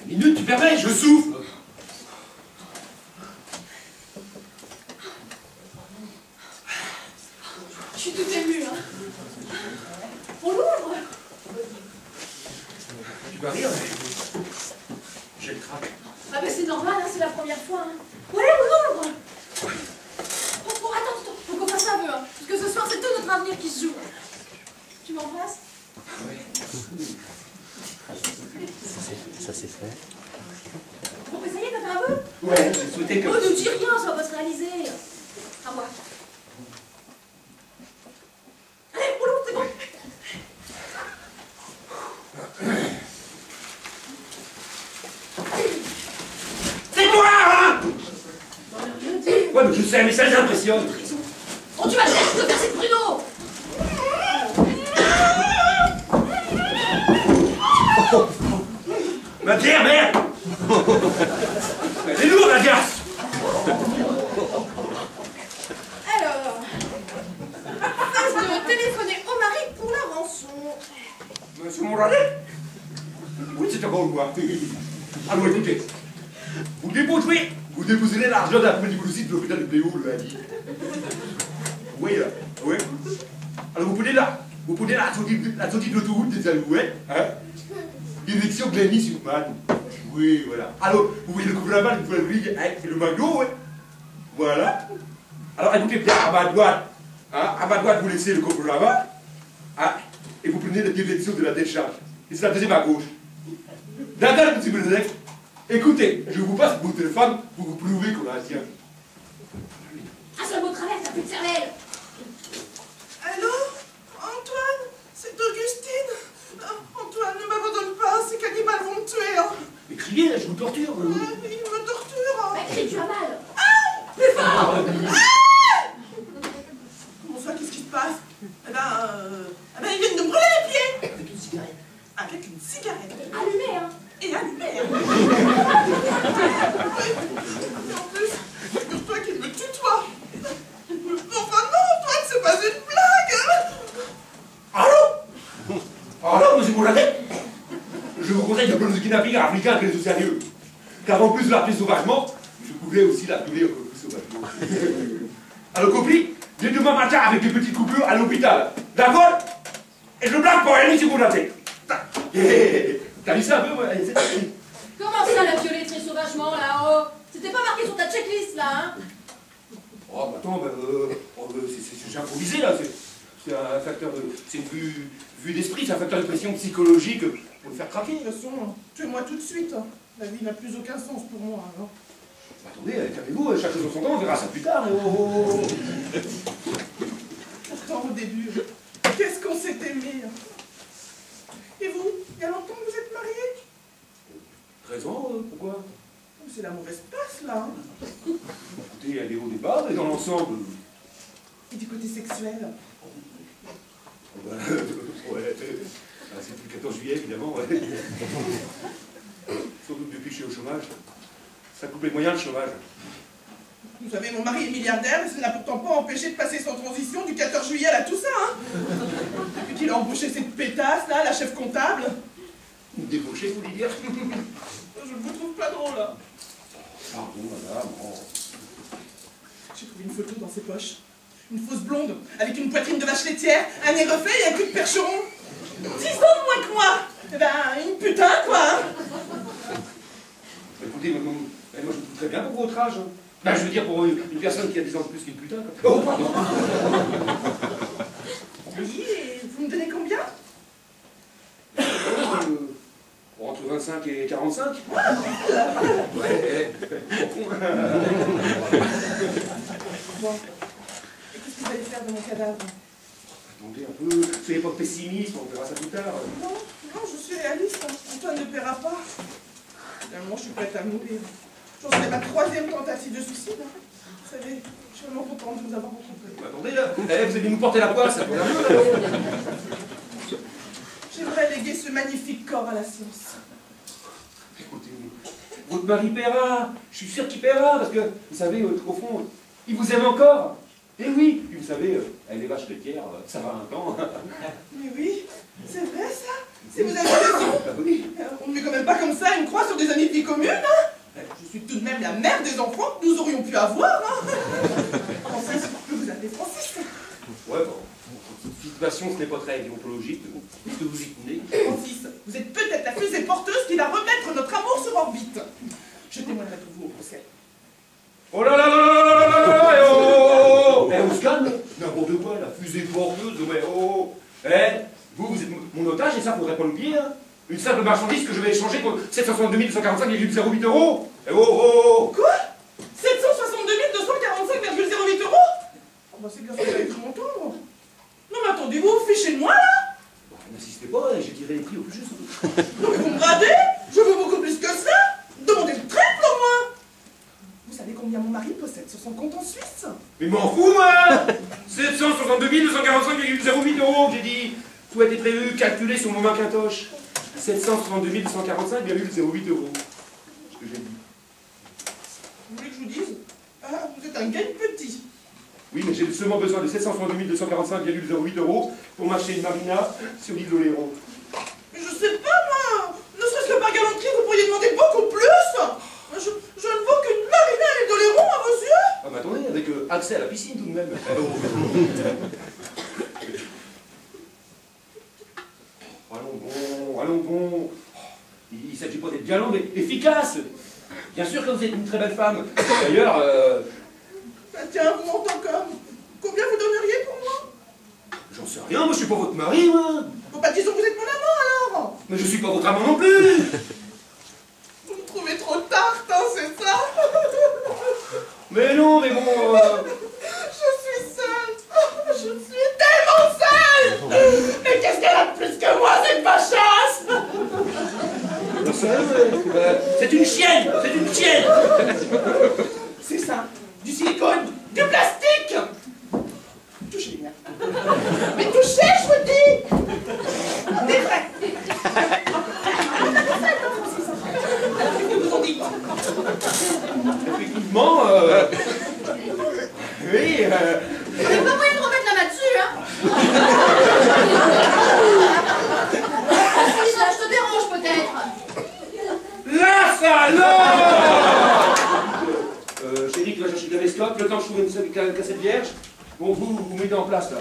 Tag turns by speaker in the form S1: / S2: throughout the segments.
S1: minute, tu permets, je souffle.
S2: Je suis toute émue, hein. On l'ouvre.
S1: Tu vas rire, mais j'ai le crack.
S2: Ah ben c'est normal, hein, c'est la première fois. Hein. Ouais, on l'ouvre. Oh, attends, faut qu'on fasse un vœu, hein, parce que ce soir c'est tout notre avenir qui se joue. Tu m'embrasses?
S1: Oui.
S3: Ça c'est fait.
S2: Bon, mais ça y est, t'as fait un vœu?
S1: Ouais, j'ai souhaité que...
S2: Oh, ne dis rien, ça va pas se réaliser. À moi. Allez, on l'ouvre, c'est bon.
S1: C'est toi, hein?
S2: Non, mais rien dit.
S1: Ouais, mais je sais, mais ça les impressionne.
S2: Oh, tu vas chercher de faire cette Bruno.
S1: Ma bière, merde. Elle est lourde, la glace.
S2: Alors, passe de téléphoner au mari pour la rançon.
S1: Monsieur Mouradet? Oui, c'est encore moi. Alors écoutez, vous déposerez l'argent d'un petit de l'hôpital de Pléo le lundi. Oui, là, oui. Alors vous prenez la sortie de l'autoroute des Alouettes, hein? Direction Glenny-sur-Marne. Oui, voilà. Alors, vous voyez le couple-la-balle, vous pouvez le avec le McDo, ouais. Voilà. Alors écoutez bien, à ma droite, hein, vous laissez le couple là-bas, hein, et vous prenez la direction de la décharge. Et c'est la deuxième à gauche. D'accord, monsieur Bernadette? Écoutez, je vous passe mon téléphone pour vous prouver qu'on a un tien.
S2: Un seul mot de travers, t'as plus de cervelle.
S4: Allô? Antoine? C'est Augustine? Antoine, ne m'abandonne pas, ces cannibales vont me tuer. Hein.
S1: Mais criez, là, je vous torture.
S4: Ils me torturent. Hein.
S2: Bah, crie, tu as mal.
S4: Plus fort. Comment ça, qu'est-ce qui se passe? Eh ben, ils viennent de me brûler les pieds.
S1: Avec une cigarette.
S4: Avec une cigarette.
S2: Allumé, hein.
S4: Et allumée. Hein. Et en plus, figure-toi qu'il me tutoie. Enfin non, Antoine, c'est pas une blague.
S1: Allô? Alors, monsieur Mouradet, je vous conseille de prendre le kidnapping africain que les sérieux. Car en plus de l'appeler sauvagement, je pourrais aussi l'appeler encore plus sauvagement. Alors, compris? Viens demain matin avec des petites coupures à l'hôpital. D'accord? Et je blague pour rien, monsieur Mouradet. T'as vu ça un peu, ouais?
S2: Comment ça, la violer très sauvagement, là-haut? C'était pas marqué sur ta checklist, là, hein?
S1: Oh, bah attends, c'est improvisé, là. C'est un facteur de... C'est une vue d'esprit, c'est un facteur de pression psychologique pour le faire craquer.
S4: De toute façon, tuez-moi tout de suite. Hein. La vie n'a plus aucun sens pour moi. Alors.
S1: Bah, attendez, calmez-vous, chaque chose en son temps, on verra ça plus tard. Oh.
S4: Pourtant, au début, qu'est-ce qu'on s'est aimé. Hein. Et vous, il y a longtemps que vous êtes mariés?
S1: 13 ans, pourquoi?
S4: C'est la mauvaise passe, là. Hein.
S1: Écoutez, il y a des hauts, des bas, mais dans l'ensemble...
S4: Et du côté sexuel?
S1: Ouais, c'est depuis le 14 juillet, évidemment, ouais. Surtout depuis que je suis au chômage. Ça coupe les moyens, le chômage.
S4: Vous savez, mon mari est milliardaire, mais ça n'a pourtant pas empêché de passer sans transition du 14 juillet à la Toussaint, hein. Depuis qu'il a embauché cette pétasse, là, la chef comptable.
S1: Débauché, vous voulez dire?
S4: Je ne vous trouve pas drôle, là.
S1: Pardon, madame. Oh.
S4: J'ai trouvé une photo dans ses poches. Une fausse blonde, avec une poitrine de vache laitière, un nez refait et un cul de percheron. 10 ans de moins que moi. Eh ben, une putain, quoi. Hein.
S1: Écoutez, moi je vous trouve très bien pour votre âge. Hein. Ben, je veux dire, pour une personne qui a 10 ans de plus qu'une putain. Quoi. Oh, pardon.
S4: Oui, et vous me donnez combien?
S1: Entre 25 et 45. Ouais.
S4: Bon. Et qu'est-ce que vous allez faire de mon cadavre?
S1: Attendez un peu, soyez pas pessimiste, on verra ça plus tard.
S4: Non, je suis réaliste. Hein. Antoine ne paiera pas. Finalement, je suis prête à mourir. J'en serai ma 3e tentative de suicide. Hein. Vous savez, je suis vraiment contente de vous avoir rencontré.
S1: Attendez là, vous allez nous porter la poisse, ça peut aller.
S4: J'aimerais léguer ce magnifique corps à la science.
S1: Écoutez, votre mari paiera, je suis sûr qu'il paiera, parce que, vous savez, au fond, il vous aime encore. Eh oui, puis vous savez, avec les vaches laitières, ça va un temps.
S4: Mais oui, c'est vrai ça. Si vous avez raison.
S1: Bah oui.
S4: On ne met quand même pas comme ça une croix sur des animaux.
S1: situation, ce n'est pas très déontologique. Est-ce que vous y tenez?
S4: Francis, vous êtes peut-être la fusée porteuse qui va remettre notre amour sur orbite. Je témoignerai pour vous au procès.
S1: Oh là là là là là là là là, eh oh! Eh, on se calme? N'importe quoi, la fusée porteuse, ouais, oh! Eh, vous êtes mon otage et ça, faudrait pas l'oublier, hein? Une simple marchandise que je vais échanger pour 762 245,08 €. Eh oh oh!
S4: Quoi? 762 245,08 €? Oh bah c'est bien ce que j'avais cru m'entendre. Non mais attendez, vous vous fichez de moi là?
S1: Bah, n'insistez pas, j'ai tiré les prix au plus juste.
S4: Non mais vous me bradez? Je veux beaucoup plus que ça. Demandez le triple au moins. Vous savez combien mon mari possède sur son compte en Suisse?
S1: Mais m'en fous, moi! 762 245,08 €, j'ai dit. Tout a été prévu, calculé sur mon Macintosh. 762 245,08 €. Ce que j'ai dit.
S4: Vous voulez que je vous dise? Ah, vous êtes un gagne petit.
S1: Oui, mais j'ai seulement besoin de 762 245,08 € pour m'acheter une marina sur l'île d'Oléron.
S4: Mais je sais pas moi. Ne serait-ce que par galanterie, vous pourriez demander beaucoup plus. Je ne vaux qu'une marina et d'Oléron à vos yeux.
S1: Ah, mais attendez, avec accès à la piscine tout de même. Allons bon. Il ne s'agit pas d'être galant, mais efficace. Bien sûr que vous êtes une très belle femme. D'ailleurs,
S4: Bah tiens, vous mentez encore. Combien vous donneriez pour moi?
S1: j'en sais rien, moi je suis pas votre mari, moi.
S4: Bon bah disons que vous êtes mon amant alors.
S1: Mais je suis pas votre amant non plus.
S4: Vous me trouvez trop tarte, hein, c'est ça?
S1: Mais non, mais bon...
S4: Je suis seule. Je suis tellement seule. Mais qu'est-ce qu'elle a de plus que moi, cette vachasse?
S1: C'est une chienne. C'est une chienne.
S4: C'est ça. Du silicone. Du plastique. Touchez-moi. Mais touchez, je vous dis. Des vrais. Alors, qu'est-ce que vous en dites?
S1: Effectivement, oui,
S2: On n'a pas moyen de remettre la main dessus, hein? Si ça, je te dérange peut-être.
S1: la salope. Chérie, tu vas chercher de la mesclope, le temps que je trouve une cassette vierge. Bon, vous mettez en place, là.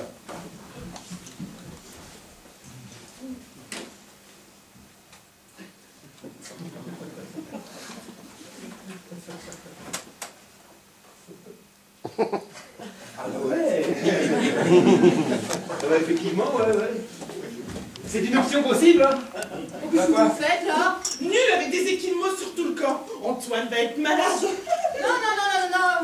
S1: Ah bah ouais. Effectivement, ouais. C'est une option possible, hein.
S2: Qu'est-ce que vous faites là?
S4: Nul avec des équilmos sur tout le corps. Antoine va être malade.
S2: Non,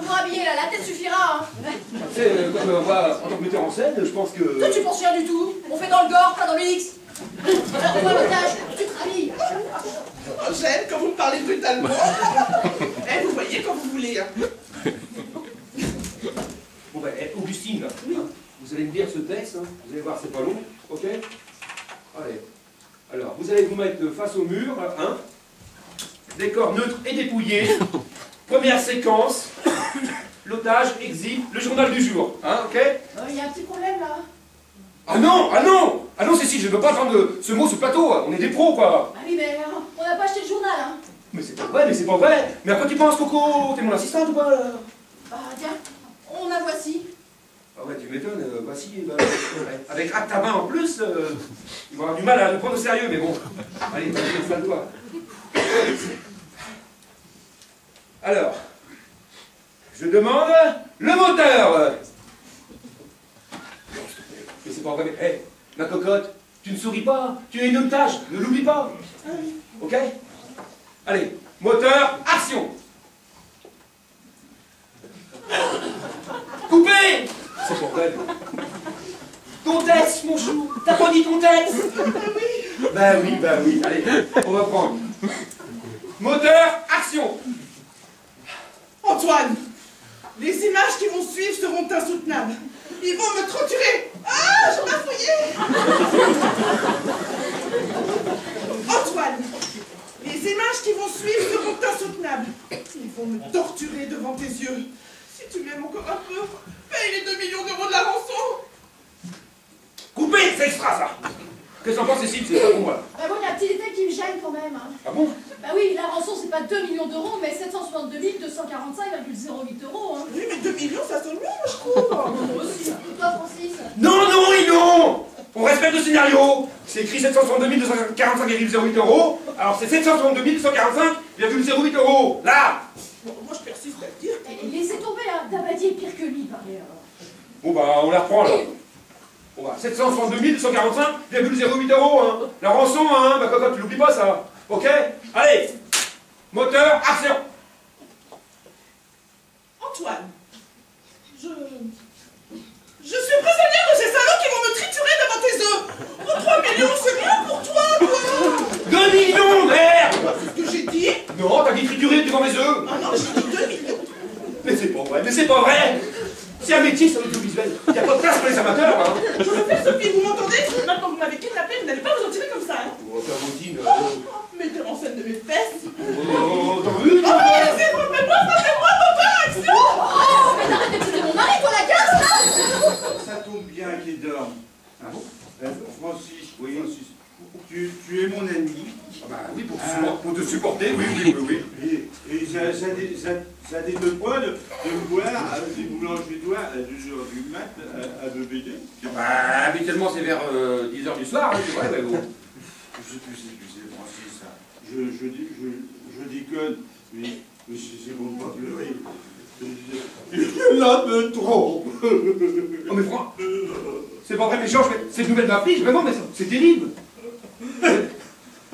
S2: vous rhabillez là, la tête suffira. Hein.
S1: Tu sais, comme moi, en tant que metteur en scène, je pense que...
S2: Toi, tu penses rien du tout. On fait dans le gore, pas dans le X. Alors, toi, l'otage, tu te rhabilles.
S4: Oh, j'aime quand vous me parlez brutalement. Eh, vous voyez quand vous voulez. Hein.
S1: Bon ben, Augustine, là, hein, vous allez me lire ce texte, hein, vous allez voir, c'est pas long, ok? Allez. Alors, vous allez vous mettre face au mur, hein? Décor neutre et dépouillé. Première séquence. L'otage exhibe le journal du jour, hein, ok?
S2: Il y a un petit problème là.
S1: Ah non, Cécile, je ne veux pas entendre ce mot, ce plateau, on est des pros, quoi.
S2: Ah oui, mais on n'a pas acheté le journal, hein.
S1: Mais c'est pas vrai. Mais à quoi tu penses, Coco? T'es mon assistante ou pas, là?
S2: Bah, tiens, on la voici.
S1: Ah ouais, tu m'étonnes, voici, bah, avec à ta main en plus, ils vont avoir du mal à le prendre au sérieux, mais bon. Allez, vas-y, installe-toi. Alors, je demande le moteur. Mais c'est pas vrai, mais, hé, ma cocotte, tu ne souris pas, tu es une otage, ne l'oublie pas. Ok? Allez, moteur, action. Coupé. C'est pour vrai. Ton texte, mon chou. T'as pas dit ton texte? Bah oui. Allez, on va prendre. Moteur, action.
S4: Antoine, les images qui vont suivre seront insoutenables. Ils vont me torturer. Ah, je m'affouillais. Antoine, les images qui vont suivre seront insoutenables. Ils vont me torturer devant tes yeux. Si tu m'aimes encore un peu, paye les 2 millions d'euros de la rançon.
S1: Coupé, c'est extra ça. Qu'est-ce que t'en penses, Cécile? C'est pas bon, moi.
S2: Bah bon, il y a un petit détail qui me gêne quand même. Hein.
S1: Ah bon?
S2: Bah oui, la rançon, c'est pas 2 millions d'euros, mais 762 245,08 €. Hein.
S4: Oui, mais 2 millions, ça sonne mieux, je trouve.
S2: Moi aussi. Et toi, Francis?
S1: Non, et non. tête de scénario. C'est écrit 762 245,08 €. Alors c'est 762 245,08 €. Là.
S4: Bon, moi, je persiste à dire que...
S2: Et laissez tomber, hein. Dabadi est pire que lui, pareil.
S1: Bon bah on la reprend là. Bon bah 762 245,08 €. Hein. La rançon, hein. Bah cocotte, tu l'oublies pas ça. Ok. Allez. Moteur, action.
S4: Antoine, je suis prisonnière de ces salauds qui vont me triturer devant tes œufs. Oh, 3 millions, c'est rien pour toi, quoi.
S1: 2 millions, merde.
S4: C'est ce que j'ai dit.
S1: Non, t'as dit triturer devant mes œufs.
S4: Ah non, j'ai dit 2 millions.
S1: Mais c'est pas vrai, mais c'est pas vrai. C'est un métier, c'est un audiovisuel. Il n'y a pas de place pour les amateurs, hein.
S4: Je me fais Sophie, vous m'entendez? Maintenant que vous m'avez kidnappé, vous n'allez pas vous en tirer comme ça, hein.
S1: Oh, ta routine.
S4: Mettez en scène de mes fesses.
S1: Oh, t'as vu?
S4: Oh, laissez, frappez-moi, papa, action.
S2: Oh, mais t'arrêtes de tuer mon mari, toi, la casse, là.
S5: Ça tombe bien qu'il dorme.
S1: Ah bon?
S5: Francis, oui. Francis, tu es mon ami.
S1: Ah bah oui, pour te supporter, oui, oui, oui, oui.
S5: Et ça détonne pas de me voir des boulangeries-doigts à 2h du mat à me baiser.
S1: Bah, habituellement, c'est vers 10h du soir, hein, c'est vrai, ouais, bon.
S5: Tu sais, Francis, ça. Je déconne, mais c'est bon de pas pleurer. Là me trompe.
S1: Oh, mais Franck, c'est pas vrai, mais Georges, cette nouvelle m'afflige, vraiment, mais c'est terrible.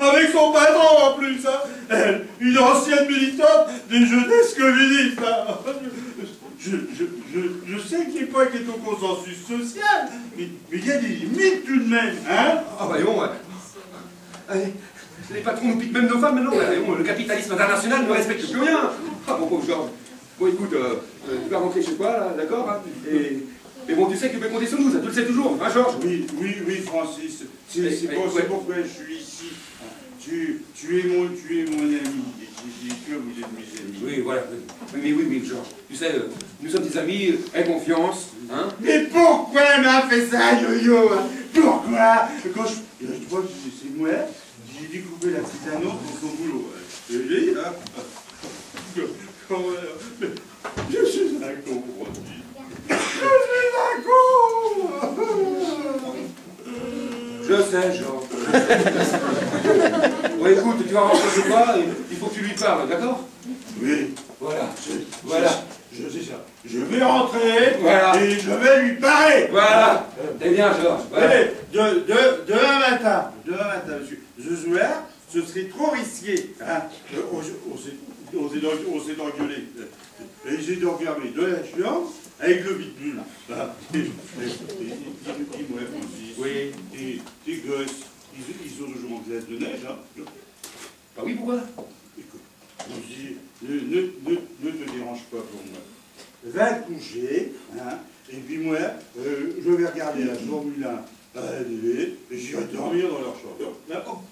S5: Avec son patron en plus, hein. Elle, une ancienne militante des jeunesses communistes. Hein. Je sais qu'il n'est pas qu'il est au consensus social, mais il y a des limites tout de même, hein.
S1: Ah, voyons, ouais. Allez, les patrons nous piquent même nos femmes maintenant, voyons, le capitalisme international ne respecte plus rien. Ah, mon pauvre Georges. Bon, écoute, tu vas rentrer chez toi, là, d'accord, hein, et bon, tu sais que tu peux compter sur nous, ça, tu le sais toujours, hein, Georges?
S5: Oui, Francis, c'est pourquoi je suis ici. Tu es mon ami, et que vous êtes mes amis.
S1: Oui, voilà. Oui, Georges. Tu sais, nous sommes des amis, aie confiance, hein.
S5: Mais pourquoi elle m'a fait ça, Yo-Yo, hein? Pourquoi? Quand je crois que c'est moi, j'ai découpé la petite annonce de son boulot. Je l'ai dit, hein. Je suis un con, Francis. Je suis un con.
S1: Je sais, Georges. Bon, écoute, tu vas rentrer chez toi, et il faut que tu lui parles, d'accord?
S5: Oui.
S1: Voilà.
S5: Je sais ça. Je vais rentrer,
S1: Voilà.
S5: Et je vais lui parler.
S1: Voilà. T'es bien, Georges. Voilà.
S5: Allez, demain matin, monsieur. Ce soir, ce serait trop risqué. Hein. On s'est engueulé. Et j'ai donc fermé de la chambre avec le pitbull. Hein. Dis-moi, Francis.
S1: Oui.
S5: Tes gosses, ils sont toujours en classe de neige, hein.
S1: Bah oui, pourquoi?
S5: Écoute, ne te dérange pas pour moi. Va te coucher, hein, et puis moi, je vais regarder la Formule 1 à la télé, et j'irai dormir dans leur chambre.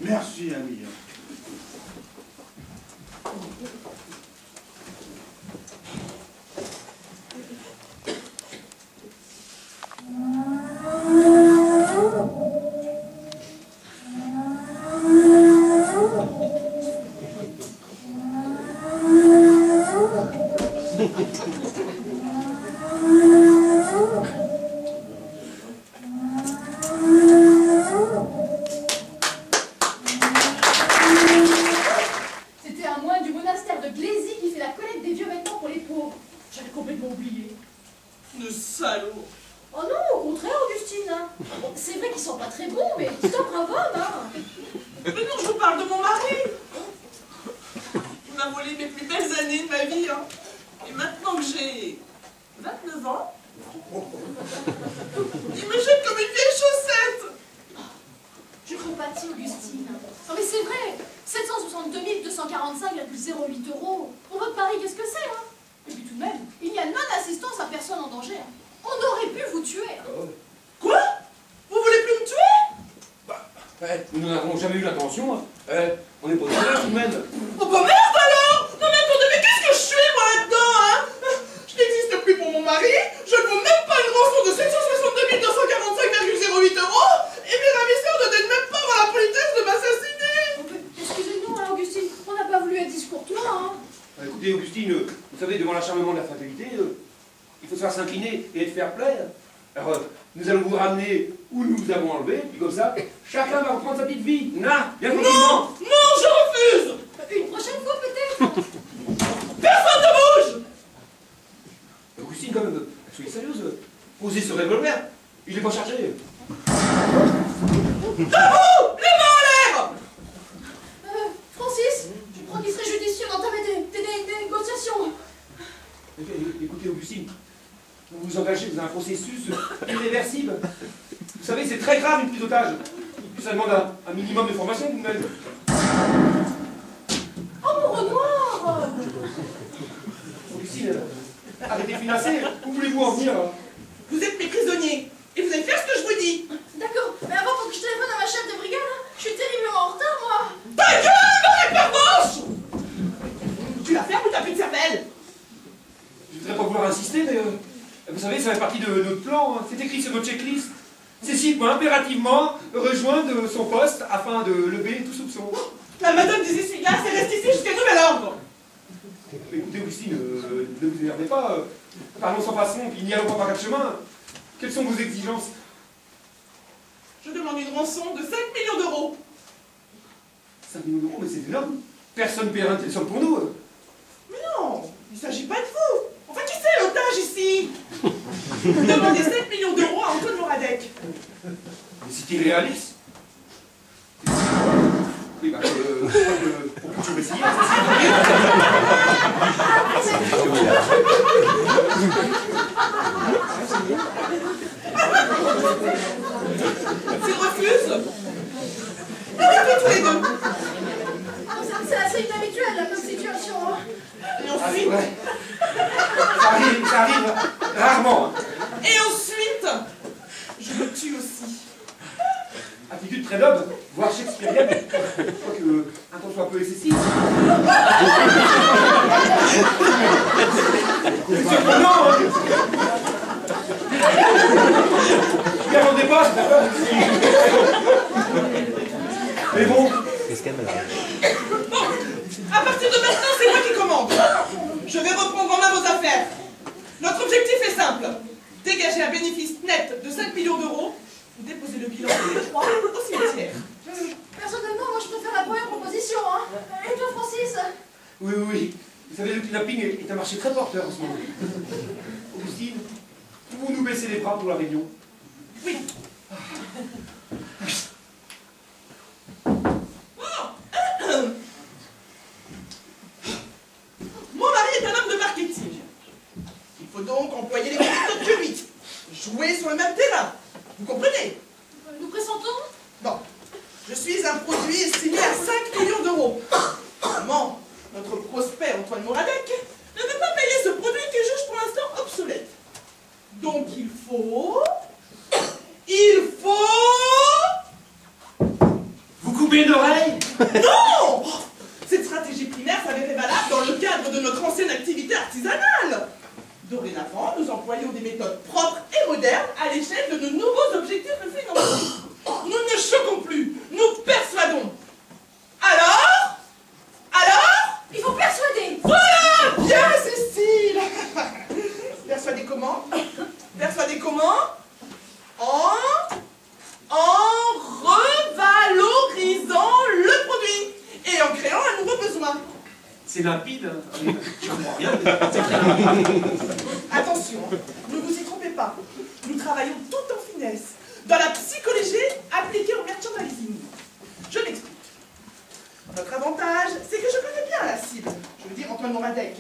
S5: Merci, ami.
S2: C'était un moine du monastère de Glézy qui fait la collecte des vieux vêtements pour les pauvres. J'avais complètement oublié.
S4: Le salaud.
S2: Oh non, au contraire, Augustine. Hein. Bon, c'est vrai qu'ils sont pas très bons, mais c'est un brave homme. Hein.
S4: Mais non, je vous parle de mon mari. Il m'a volé mes plus belles années de ma vie, hein. Et maintenant que j'ai 29 ans, il me jette comme une vieille chaussette.
S2: Je compatis, Augustine. Non mais c'est vrai, 762 245,08 €. Pour votre mari, qu'est-ce que c'est, hein? Et puis tout de même, il y a non-assistance à personne en danger. Hein. On aurait pu vous tuer. Hein.
S4: Quoi? Vous voulez plus me tuer?
S1: Nous n'avons jamais eu l'intention, hein. On est pas des malades, tout de même.
S4: Oh bah merde alors! Non mais attendez, mais qu'est-ce que je suis moi là-dedans, hein? Je n'existe plus pour mon mari, je ne vaux même pas une rançon de 762 245,08 €, et mes ravisseurs ne daignent même pas avoir la politesse de m'assassiner!
S2: Excusez-nous, hein, Augustine, on n'a pas voulu être discourtois. Hein.
S1: Écoutez, Augustine, vous savez, devant l'acharnement de la fatalité, il faut savoir s'incliner et être fair play. Alors, Nous allons vous ramener où nous vous avons enlevé, puis comme ça, chacun va reprendre sa petite vie. Bien
S4: Non,
S1: tranquillement.
S4: non, je refuse.
S2: Une prochaine fois peut-être.
S4: Personne ne bouge.
S1: Augustine, quand même, soyez sérieuse. Posez ce revolver. Il est pas chargé.
S4: Debout, les mains en l'air.
S2: Francis, je crois qu'il serait judicieux d'entamer des négociations.
S1: Écoutez, Augustine, vous vous engagez dans un processus irréversible. Vous savez, c'est très grave une prise d'otage. Puis ça demande un minimum de formation tout de même.
S2: Oh mon Renoir.
S1: Augustine, arrêtez de financer. Où voulez-vous en venir?
S4: Vous êtes mes prisonniers. Et vous allez faire ce que je vous dis.
S2: D'accord, mais avant, faut que je téléphone à ma chef de brigade. Je suis terriblement en retard, moi.
S4: Ta gueule, pervenche. Tu la fermes ou t'as plus de cervelle?
S1: Je voudrais pas vouloir insister, mais vous savez, ça fait partie de notre plan. Hein. C'est écrit sur notre checklist. Cécile doit impérativement rejoindre son poste afin de lever tout soupçon.
S4: La madame des essuie-glaces est restée ici jusqu'à nouvel ordre.
S1: Écoutez, Augustine, ne vous énervez pas. Parlons sans façon, puis n'y allons pas par quatre chemins. Quelles sont vos exigences?
S4: Je demande une rançon de 5 millions d'euros.
S1: 5 millions d'euros, mais c'est énorme. Personne ne paiera une telle somme pour nous.
S4: Mais non, il ne s'agit pas de vous. Enfin, qui c'est l'otage ici? Vous demandez 7 millions d'euros à Antoine Moradec.
S1: Mais c'est irréaliste. Oui, bah, je crois que pour que je vais essayer.
S4: S'il refuse, arrêtez tous les deux.
S2: C'est assez inhabituel comme situation. Hein.
S4: Et
S1: Ah,
S4: ensuite,
S1: ouais. Ça arrive rarement. Hein.
S4: et ensuite, je me tue aussi.
S1: Attitude très noble, voire shakespearienne. Je crois que un ton soit un peu excessif. C'est surprenant, hein. Je m'attendais pas, c'est d'accord. Mais bon,
S3: Qu'est-ce qu'elle a?
S4: Bon, à partir de maintenant, c'est moi qui commande. Je vais reprendre en main vos affaires. Notre objectif est simple. Dégager un bénéfice net de 5 millions d'euros, déposer le bilan de les trois au cimetière.
S2: Personnellement, moi je préfère la première proposition. Hein. Et toi, Francis?
S1: oui, oui, oui. Vous savez, le kidnapping est un marché très porteur en ce moment. Augustine, vous nous baissez les bras pour la réunion?
S4: Oui. Mon mari est un homme de marketing. Il faut donc employer les méthodes que lui. Jouer sur le même terrain. Vous comprenez?
S2: Nous pressentons?
S4: Bon. Je suis un produit estimé à 5 millions d'euros. Comment notre prospect Antoine Moradec ne veut pas payer ce produit qu'il juge pour l'instant obsolète. Donc il faut...
S1: Vous coupez une oreille?
S4: Non! Cette stratégie primaire s'avérait valable dans le cadre de notre ancienne activité artisanale. Dorénavant, nous employons des méthodes propres et modernes à l'échelle de nos nouveaux objectifs financiers. Nous ne choquons plus, nous persuadons. Alors?
S2: Il faut persuader.
S4: Voilà! Bien, Cécile! Persuader comment? Persuader comment? En revalorisant le produit et en créant un nouveau besoin.
S1: C'est limpide, hein. Je comprends rien.
S4: Attention, ne vous y trompez pas. Nous travaillons tout en finesse, dans la psychologie appliquée au merchandising. Je m'explique. Notre avantage, c'est que je connais bien la cible. Je veux dire Antoine Moradec.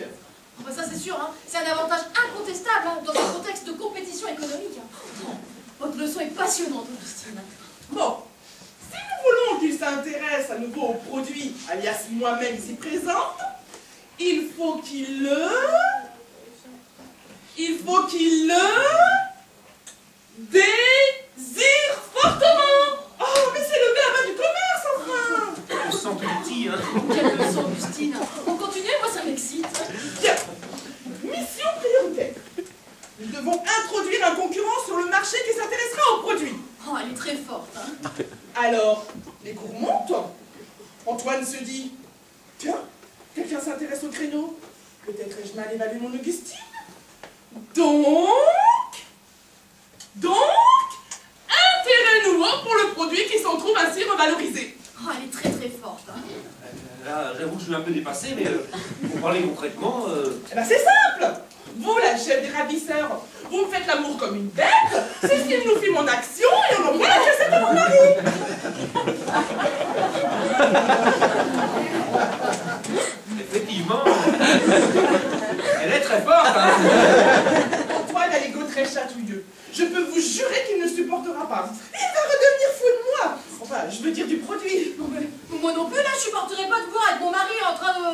S2: Oh, bah ça c'est sûr, hein. C'est un avantage incontestable hein, dans un contexte de compétition économique. Hein. Votre leçon est passionnante, Augustine.
S4: Bon, si nous voulons qu'il s'intéresse à nouveau au produit, alias moi-même ici présente, il faut qu'il le désire fortement. Oh, mais c'est le verbe du commerce, enfin.
S1: On sent petit, hein.
S2: Quelle leçon, Augustine. On continue, moi ça m'excite.
S4: Bien. Mission prioritaire. Nous devons introduire un concurrent sur le marché qui s'intéressera au produit.
S2: Oh, elle est très forte. Hein.
S4: Alors, les cours montent. Antoine se dit, tiens, quelqu'un s'intéresse au créneau. Peut-être ai-je mal évalué mon Augustine. Donc,
S1: Là, j'avoue que je suis un peu dépassé, mais pour parler concrètement...
S4: Eh ben c'est simple. Vous, la chef des ravisseurs, vous me faites l'amour comme une bête, Cécile nous filme en action et on envoie la cassette à mon mari.
S1: Effectivement, elle est très forte, hein.
S4: Antoine a l'ego très chatouilleux. Je peux vous jurer qu'il ne supportera pas. Il va redevenir fou de moi. Enfin, je veux dire du produit.
S2: Non, mais moi non plus, là, je supporterai pas de voir avec mon mari en train de...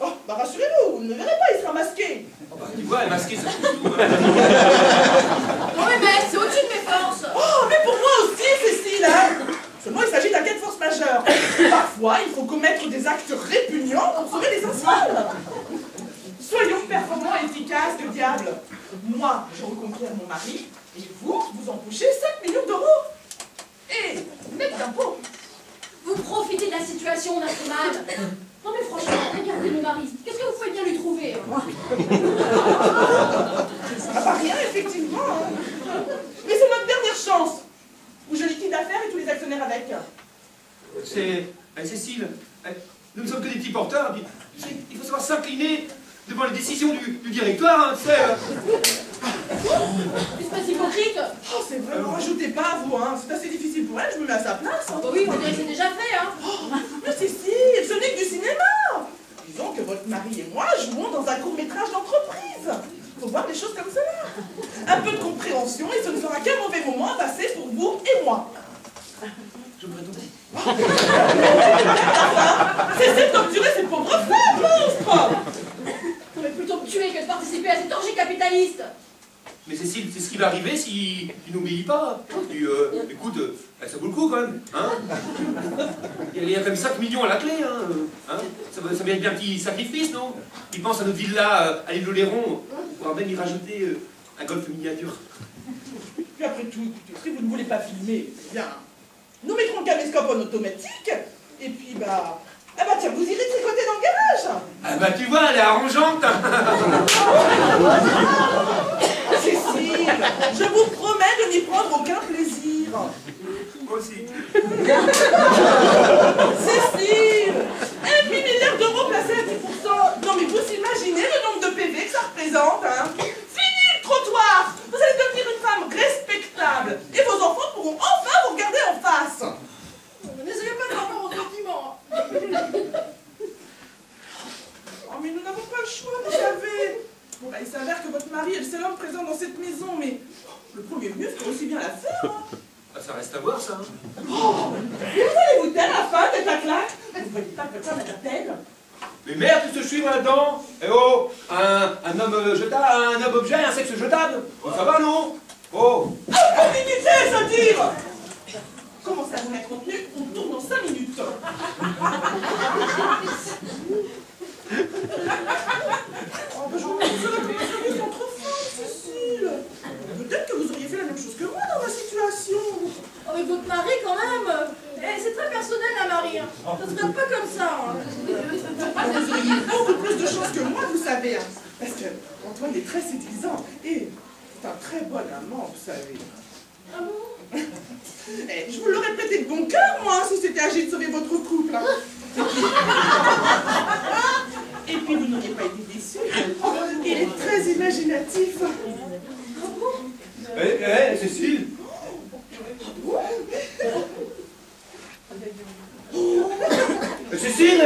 S4: Oh, bah rassurez-vous, vous ne le verrez pas, il sera masqué.
S1: Oh, bah, tu vois, elle est masquée, ça se trouve.
S2: Non mais mec, c'est au-dessus de mes forces.
S4: Oh, mais pour moi aussi, Cécile, hein. Seulement, il s'agit d'un cas de force majeure. Parfois, il faut commettre des actes répugnants pour sauver les sensuels. Soyons performants et efficaces, le diable. Moi, je reconquiers mon mari, et vous, vous empochez 7 millions d'euros. Et net d'impôts.
S2: Vous profitez de la situation, nationale. Non mais franchement, regardez mon mari. Qu'est-ce que vous pouvez bien lui trouver?
S4: Ah bah rien, effectivement. Hein. Mais c'est notre dernière chance. Ou je liquide l'affaire et tous les actionnaires avec.
S1: Cécile, nous ne sommes que des petits porteurs, puis, il faut savoir s'incliner devant les décisions du directoire, hein, tu sais.
S2: Espèce hypocrite.
S4: Oh, c'est vrai, ne rajoutez pas à vous, hein. C'est assez difficile pour elle, je me mets à sa place. Hein.
S2: Bah oui, on dirait que c'est déjà fait, hein.
S4: Oh, mais Cécile, ce n'est que du cinéma. Disons que votre mari et moi jouons dans un court-métrage d'entreprise. Faut voir les choses comme cela. Un peu de compréhension et ce ne sera qu'un mauvais moment à passer pour vous et moi.
S1: Je voudrais donc...
S4: Cessez de torturer ces pauvres femmes, monstres.
S2: On va plutôt me tuer que de participer à cette orgie capitaliste.
S1: Mais Cécile, c'est ce qui va arriver si tu n'obéis pas. Tu, écoute, ça vaut le coup quand même, hein. Il y a quand même 5 millions à la clé, hein. Ça mérite bien un petit sacrifice, non? Ils pensent à notre villa à l'île d'Oléron, voire même y rajouter un golf miniature.
S4: Puis après tout, écoutez, si vous ne voulez pas filmer, eh bien, nous mettrons le caméscope en automatique, et puis bah... Ah bah tiens, vous irez tricoter dans le garage.
S1: Ah bah tu vois, elle est arrangeante.
S4: Cécile, je vous promets de n'y prendre aucun plaisir.
S1: Moi aussi.
S4: Cécile, 1 milliard d'euros placés à 10%. Non mais vous imaginez le nombre de PV que ça représente, hein? Fini le trottoir. Vous allez devenir une femme respectable. Et vos enfants pourront enfin vous regarder en face.
S2: N'essayez pas de faire mon sentiment.
S4: Oh mais nous n'avons pas le choix, vous savez. Bon bah il s'avère que votre mari est le seul homme présent dans cette maison, mais le premier venu ferait aussi bien l'affaire, hein.
S1: Ah, ça reste à voir, ça.
S4: Oh, mais vous allez-vous taire la fin de ta claque? Vous voyez pas que votre femme est à peine?
S1: Mais merde, tu te suis là-dedans. Eh oh, un homme jetable, un homme objet, un sexe jetable. Oh, ça va, non? Oh.
S4: Indignité, ça dire. Commencez à vous mettre au tenue, on tourne dans 5 minutes. Oh, bah, je vous remercie de la entre femmes, Cécile. Peut-être que vous auriez fait la même chose que moi dans ma situation.
S2: Oh, mais votre mari, quand même. C'est très personnel, la Marie. Hein. Ça se fait pas comme ça. Hein.
S4: Vous auriez eu beaucoup plus de chance que moi, vous savez. Hein. Parce que Antoine est très séduisant et c'est un très bon amant, vous savez.
S2: Ah bon?
S4: Je vous l'aurais prêté de bon cœur, moi, si c'était agi de sauver votre couple. Hein. Et puis, vous n'auriez pas été déçus. Il est très imaginatif.
S1: Cécile. Cécile,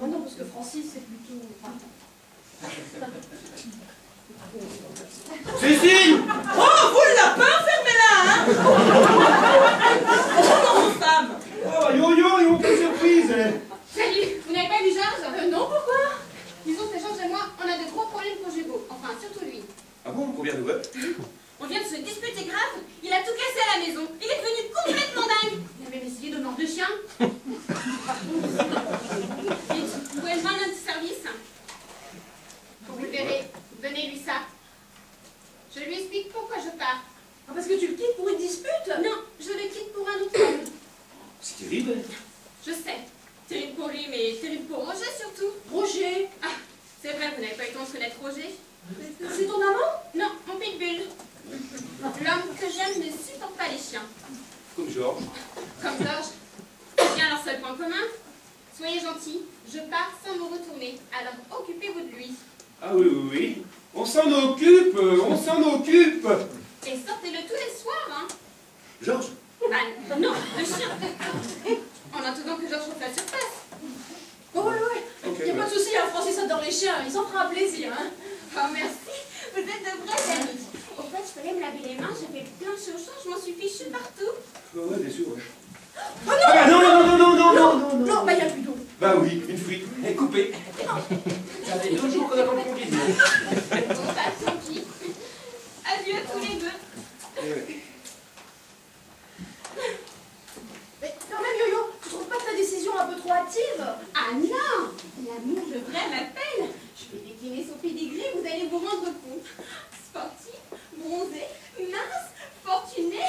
S2: Oh non, parce que Francis, c'est plutôt...
S1: Cécile.
S4: Oh, vous le lapin, fermez-la, hein. Oh non, femme.
S1: Oh, yo-yo, ils ont quelle surprise.
S6: Salut, vous n'avez pas vu Georges?
S2: Non, pourquoi?
S6: Disons que Georges et moi, on a de gros problèmes conjugaux. Enfin, surtout lui.
S1: Ah bon, combien de votes?
S6: On vient de se disputer grave, il a tout cassé à la maison. Il est devenu complètement dingue. Il a même essayé de mordre le chien. Vite, vous pouvez le vendre notre service? Vous le verrez, donnez-lui ça. Je lui explique pourquoi je pars.
S2: Ah, parce que tu le quittes pour une dispute?
S6: Non, je le quitte pour un autre homme.
S1: C'est terrible.
S6: Je sais, terrible pour lui, mais terrible pour Roger surtout.
S2: Roger?
S6: Ah, c'est vrai, vous n'avez pas eu le temps de connaître Roger?
S2: C'est ton amant?
S6: Non, mon pitbull. L'homme que j'aime ne supporte pas les chiens.
S1: Comme Georges.
S6: Comme Georges. C'est bien leur seul point commun. Soyez gentil, je pars sans me retourner, alors occupez-vous de lui.
S1: Ah oui, oui, oui. On s'en occupe, on s'en occupe.
S6: Et sortez-le tous les soirs, hein.
S1: Georges?
S6: Ah non, le chien. En attendant que Georges fasse la surface.
S2: Oh, ouais, ouais.
S1: Ok,
S2: Y a pas
S1: ouais.
S2: de souci, hein, Francis adore les chiens, il s'en fera un plaisir, hein.
S6: Oh merci, vous êtes de vrais amis. Au fait, je fallait me laver les mains, j'ai fait plein de choses, je m'en suis fichue partout.
S1: Ouais, bien sûr, ouais.
S2: Oh non!
S1: Ah bah non, non, non, non, non, non, non, non.
S2: Non, bah y a plus d'eau.
S1: Bah oui, une frite. Elle est coupée. Ça fait 2 jours qu'on attend le conduite.
S6: Bon, bah tant pis. Adieu à tous les deux.
S2: Mais quand même, Yo-Yo, tu trouves pas que ta décision un peu trop hâtive?
S6: Ah non, l'amour de vrai m'appelle. Je vais décliner son pédigré, vous allez vous rendre compte. Sportif, bronzé, mince, fortuné.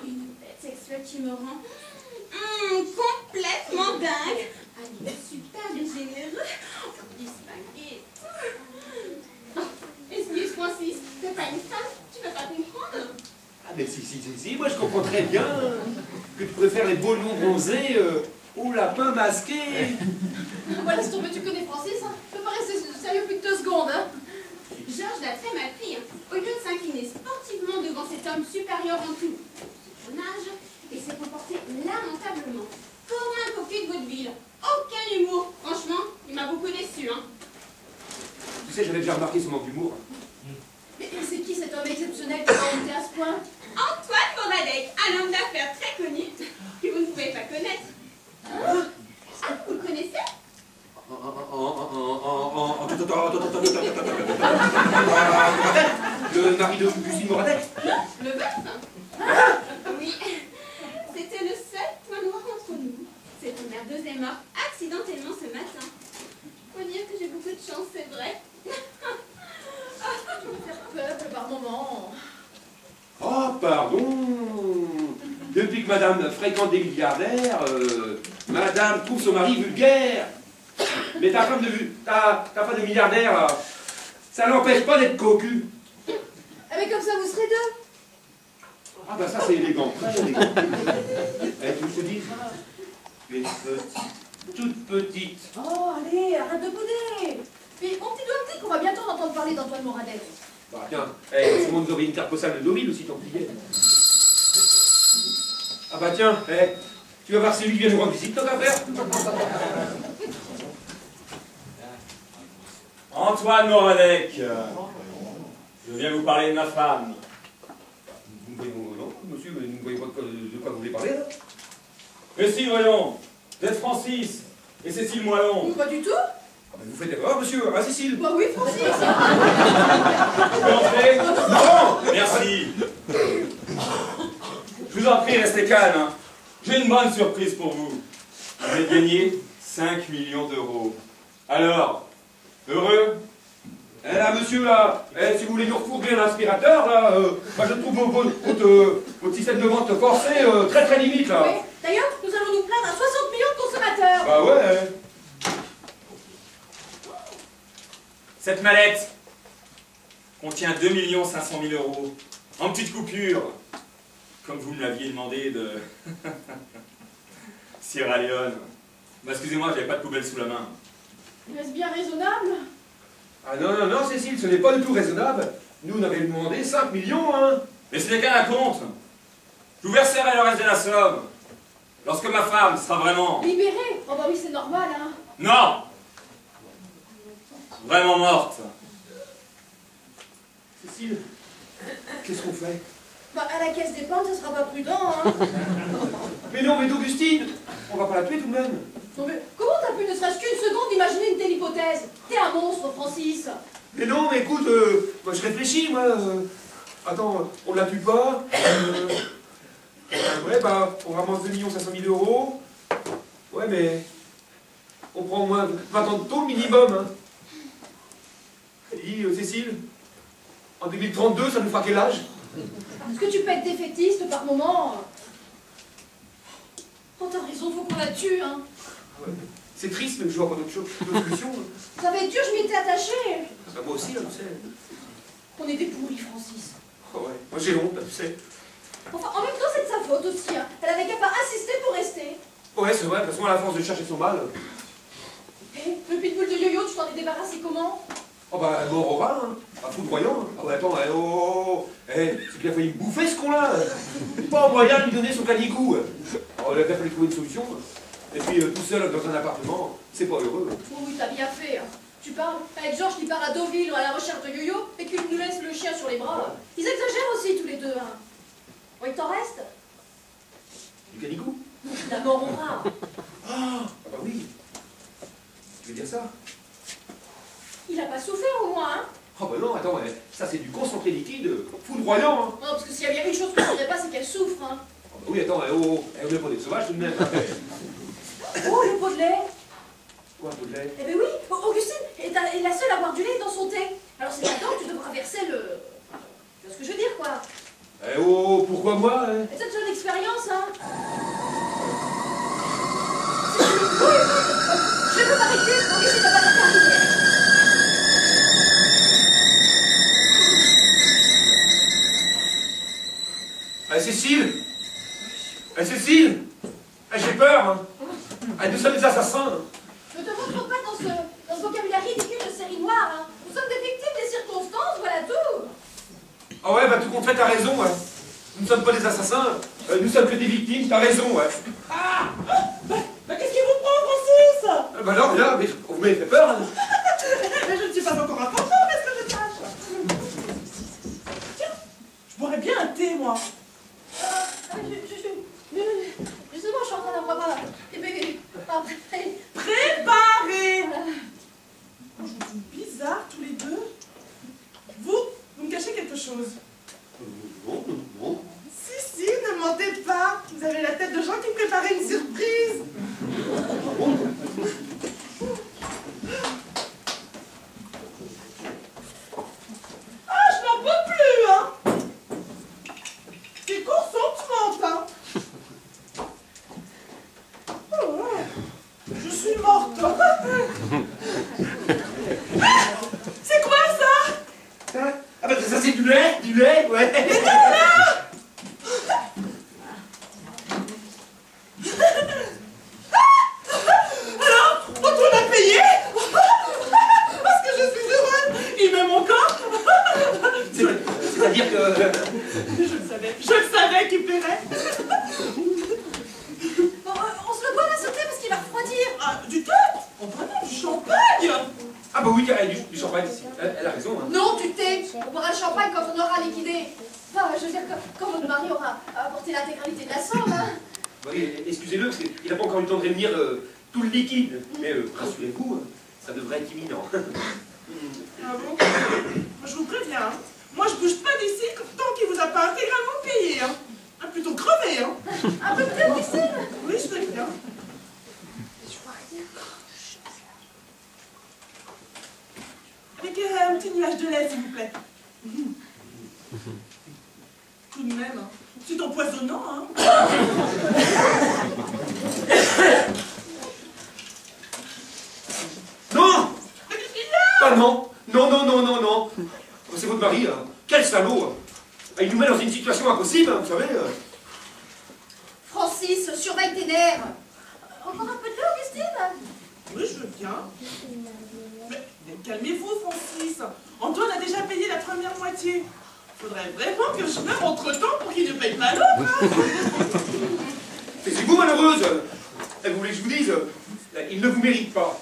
S6: Une tête sexuelle qui me rend complètement dingue. Un livre superbe et généreux. Distingué. Excuse Francis, t'es pas une femme, tu peux pas comprendre.
S1: Ah mais si, moi je comprends très bien que tu préfères les beaux noms bronzés aux lapins masqués.
S2: Voilà, laisse tomber, tu connais Francis, hein. Tu peux pas rester sérieux plus de 2 secondes, hein.
S6: Georges l'a très mal pris. Au lieu de s'incliner sportivement devant cet homme supérieur en tout, son âge, il s'est comporté lamentablement. Comme un cocu de vaudeville. Aucun humour. Franchement, il m'a beaucoup déçu. Hein.
S1: Tu sais, j'avais déjà remarqué son manque d'humour.
S2: Mais c'est qui cet homme exceptionnel qui t'a monté à ce point?
S6: Antoine Moradec, un homme d'affaires très connu, que vous ne pouvez pas connaître. Hein? Ah, vous le connaissez?
S1: Le mari de Lucille Moradec.
S6: Le veuf? Oui. C'était le seul point noir entre nous. Cette merdeuse est morte accidentellement ce matin. Faut dire que j'ai beaucoup de chance, c'est vrai.
S2: Peuple par moment.
S1: Oh, pardon. Depuis que madame fréquente des milliardaires, madame trouve son mari vulgaire. Mais ta femme de milliardaire, là, ça l'empêche pas d'être cocu.
S2: Ah, mais comme ça, vous serez 2.
S1: Ah bah ça c'est élégant, très élégant. Eh, tu veux que je te dise? Tu es petite, toute petite.
S2: Oh, allez, arrête de bouder. Puis, mon petit doigt me dit qu'on va bientôt en entendre parler d'Antoine Moradec.
S1: Bah tiens, c'est bon, nous aurait une carte postale de 2000 aussi, tant pis. Ah bah tiens, tu vas voir celui qui vient nous rendre visite, tant qu'à faire.
S7: Antoine Moradec, je viens vous parler de ma femme.
S1: Vous me voyez, non, monsieur, vous ne voyez pas de quoi vous voulez parler, là?
S7: Mais si, voyons, vous êtes Francis et Cécile Moellon.
S2: Pas du tout.
S1: Ah bah, vous faites erreur, monsieur, ah Cécile.
S2: Bah oui, Francis.
S7: Je peux entrer?
S1: Non.
S7: Merci. Je vous en prie, restez calme. Hein. J'ai une bonne surprise pour vous. Vous avez gagné 5 millions d'euros. Alors, heureux?
S1: Eh là, monsieur, là, si vous voulez nous refourguer un aspirateur, là, moi je trouve votre système de vente forcé très très limite, là.
S2: Oui. D'ailleurs, nous allons nous plaindre à 60 millions de consommateurs.
S1: Bah ouais.
S7: Cette mallette contient 2 500 000 euros en petites coupures, comme vous me l'aviez demandé de Sierra Leone. Bah, excusez-moi, j'avais pas de poubelle sous la main.
S2: Est-ce bien raisonnable?
S1: Ah non, non, non, Cécile, ce n'est pas du tout raisonnable. Nous, on avait demandé 5 millions, hein.
S7: Mais ce n'est qu'un compte. Je vous verserai le reste de la somme lorsque ma femme sera vraiment...
S2: Libéré? Oh bah oui, c'est normal, hein.
S7: Non! Vraiment morte.
S1: Cécile, qu'est-ce qu'on fait?
S2: Bah à la caisse d'épargne, ça sera pas prudent, hein.
S1: Mais non, mais d'Augustine, on va pas la tuer tout de même.
S2: Non mais, comment t'as pu ne serait-ce qu'une seconde imaginer une telle hypothèse? T'es un monstre, Francis.
S1: Mais non, mais écoute, moi je réfléchis, moi. Attends, on la tue pas. Ouais, bah, on ramasse 2 500 000 euros. Ouais, mais on prend au moins 20 ans de taux minimum, hein. Dis, Cécile, en 2032, ça nous fera quel âge?
S2: Est-ce que tu peux être défaitiste par moment? Oh, t'as raison, faut qu'on la tue, hein.
S1: Ouais. C'est triste, mais je vois pas d'autre solution.
S2: Ça va être dur, je m'y étais attachée.
S1: Bah, moi aussi, là, tu sais.
S2: On est des pourris, Francis.
S1: Oh, ouais. Moi j'ai honte, là, tu sais.
S2: Enfin, en même temps, c'est de sa faute aussi, hein. Elle avait qu'à pas insister pour rester.
S1: Ouais, Ouais, c'est vrai, de toute façon, à la force de chercher son mal.
S2: Et le pitbull de yo-yo, tu t'en es débarrassé comment?
S1: Oh bah, mort au bas, hein. Pas foudroyant. Ah bah attends, c'est qu'il a failli me bouffer ce con-là. Pas en moyen de lui donner son canicou. Alors, il a bien fallu trouver une solution. Et puis, tout seul dans un appartement, c'est pas heureux.
S2: Oh oui, t'as bien fait. Hein. Tu parles avec Georges qui part à Deauville à la recherche de yo-yo et qu'il nous laisse le chien sur les bras. Ils exagèrent aussi tous les deux. Hein. Bon, il t'en reste?
S1: Du canicou?
S2: La mort au bras.
S1: Ah bah oui. Tu veux dire ça?
S2: Il a pas souffert au moins, hein?
S1: Oh bah non, attends, ça c'est du concentré liquide, foudroyant, hein.
S2: Non, parce que s'il y a bien une chose que je ne dirais pas, c'est qu'elle souffre, hein.
S1: Oh bah oui, attends, on n'est pas des sauvages tout de même.
S2: Oh, le pot de lait!
S1: Quoi, un peu de lait?
S2: Eh ben oui, Augustine est la seule à boire du lait dans son thé. Alors c'est là-dedans que tu devras verser le... Tu vois ce que je veux dire, quoi?
S1: Pourquoi moi, hein?
S2: Et cette jeune expérience, hein? Je peux m'arrêter, Augustine n'a pas terminé.
S1: Cécile! Cécile! J'ai peur, hein. Nous sommes des assassins.
S2: Ne te montre pas dans ce vocabulaire ridicule de série noire, hein. Nous sommes des victimes des circonstances, voilà tout.
S1: Ah ouais, bah tout compte fait, t'as raison, ouais. Nous ne sommes pas des assassins, nous sommes que des victimes, t'as raison, ouais.
S4: Ah, bah qu'est-ce qui vous prend, Francis?
S1: Bah non, là, mais vous m'avez fait peur, hein.
S4: Mais je ne suis pas encore important, est-ce que je sache? Tiens, je boirais bien un thé, moi.
S2: Justement, je suis en train d'avoir préparé.
S4: Préparé. Je vous trouve bizarres, tous les deux. Vous me cachez quelque chose.
S1: Non.
S4: Si, ne mentez pas. Vous avez la tête de gens qui préparaient une surprise. Ah, je n'en peux plus, hein. C'est consentement, hein. Oh, je suis morte. C'est quoi ça?
S1: Ah bah ça c'est du lait, ouais.
S4: Mais non, là. Alors, Antoine a payé. Parce que je suis heureuse. Il m'aime encore.
S1: C'est-à-dire que...
S4: Je le savais qu'il paierait.
S2: Bon, on se le boit à sauter parce qu'il va refroidir.
S4: Ah, du thé? Oh, vraiment, du champagne.
S1: Ah bah oui, du champagne, elle a raison, hein.
S2: Non, du thé. On boira le champagne quand on aura liquidé. Enfin, je veux dire, quand votre mari aura apporté l'intégralité de la somme, hein.
S1: Oui, excusez-le, parce qu'il n'a pas encore eu le temps de réunir tout le liquide. Mais rassurez-vous, ça devrait être imminent.
S4: Ah bon? Je vous préviens, hein. Moi je bouge pas d'ici tant qu'il vous a pas intégralement payé, hein. Ah, plutôt crevé, hein.
S2: Un peu plus, Augustine.
S4: Oui, je veux bien. Avec un petit nuage de lait, s'il vous plaît. Tout de même, hein. C'est empoisonnant, hein.
S1: Non!
S4: Mais qu'est-ce qu'il y a?
S1: Ah non! Non! C'est votre mari, hein. Quel salaud! Il nous met dans une situation impossible, hein, vous savez.
S2: Francis, surveille tes nerfs. Encore un peu de lait, Augustine?
S4: Oui, je veux bien. Mais calmez-vous, Francis. Antoine a déjà payé la première moitié. Faudrait vraiment que je meure entre-temps pour qu'il ne paye pas l'autre.
S1: C'est vous, malheureuse! Vous voulez que je vous dise? Il ne vous mérite pas.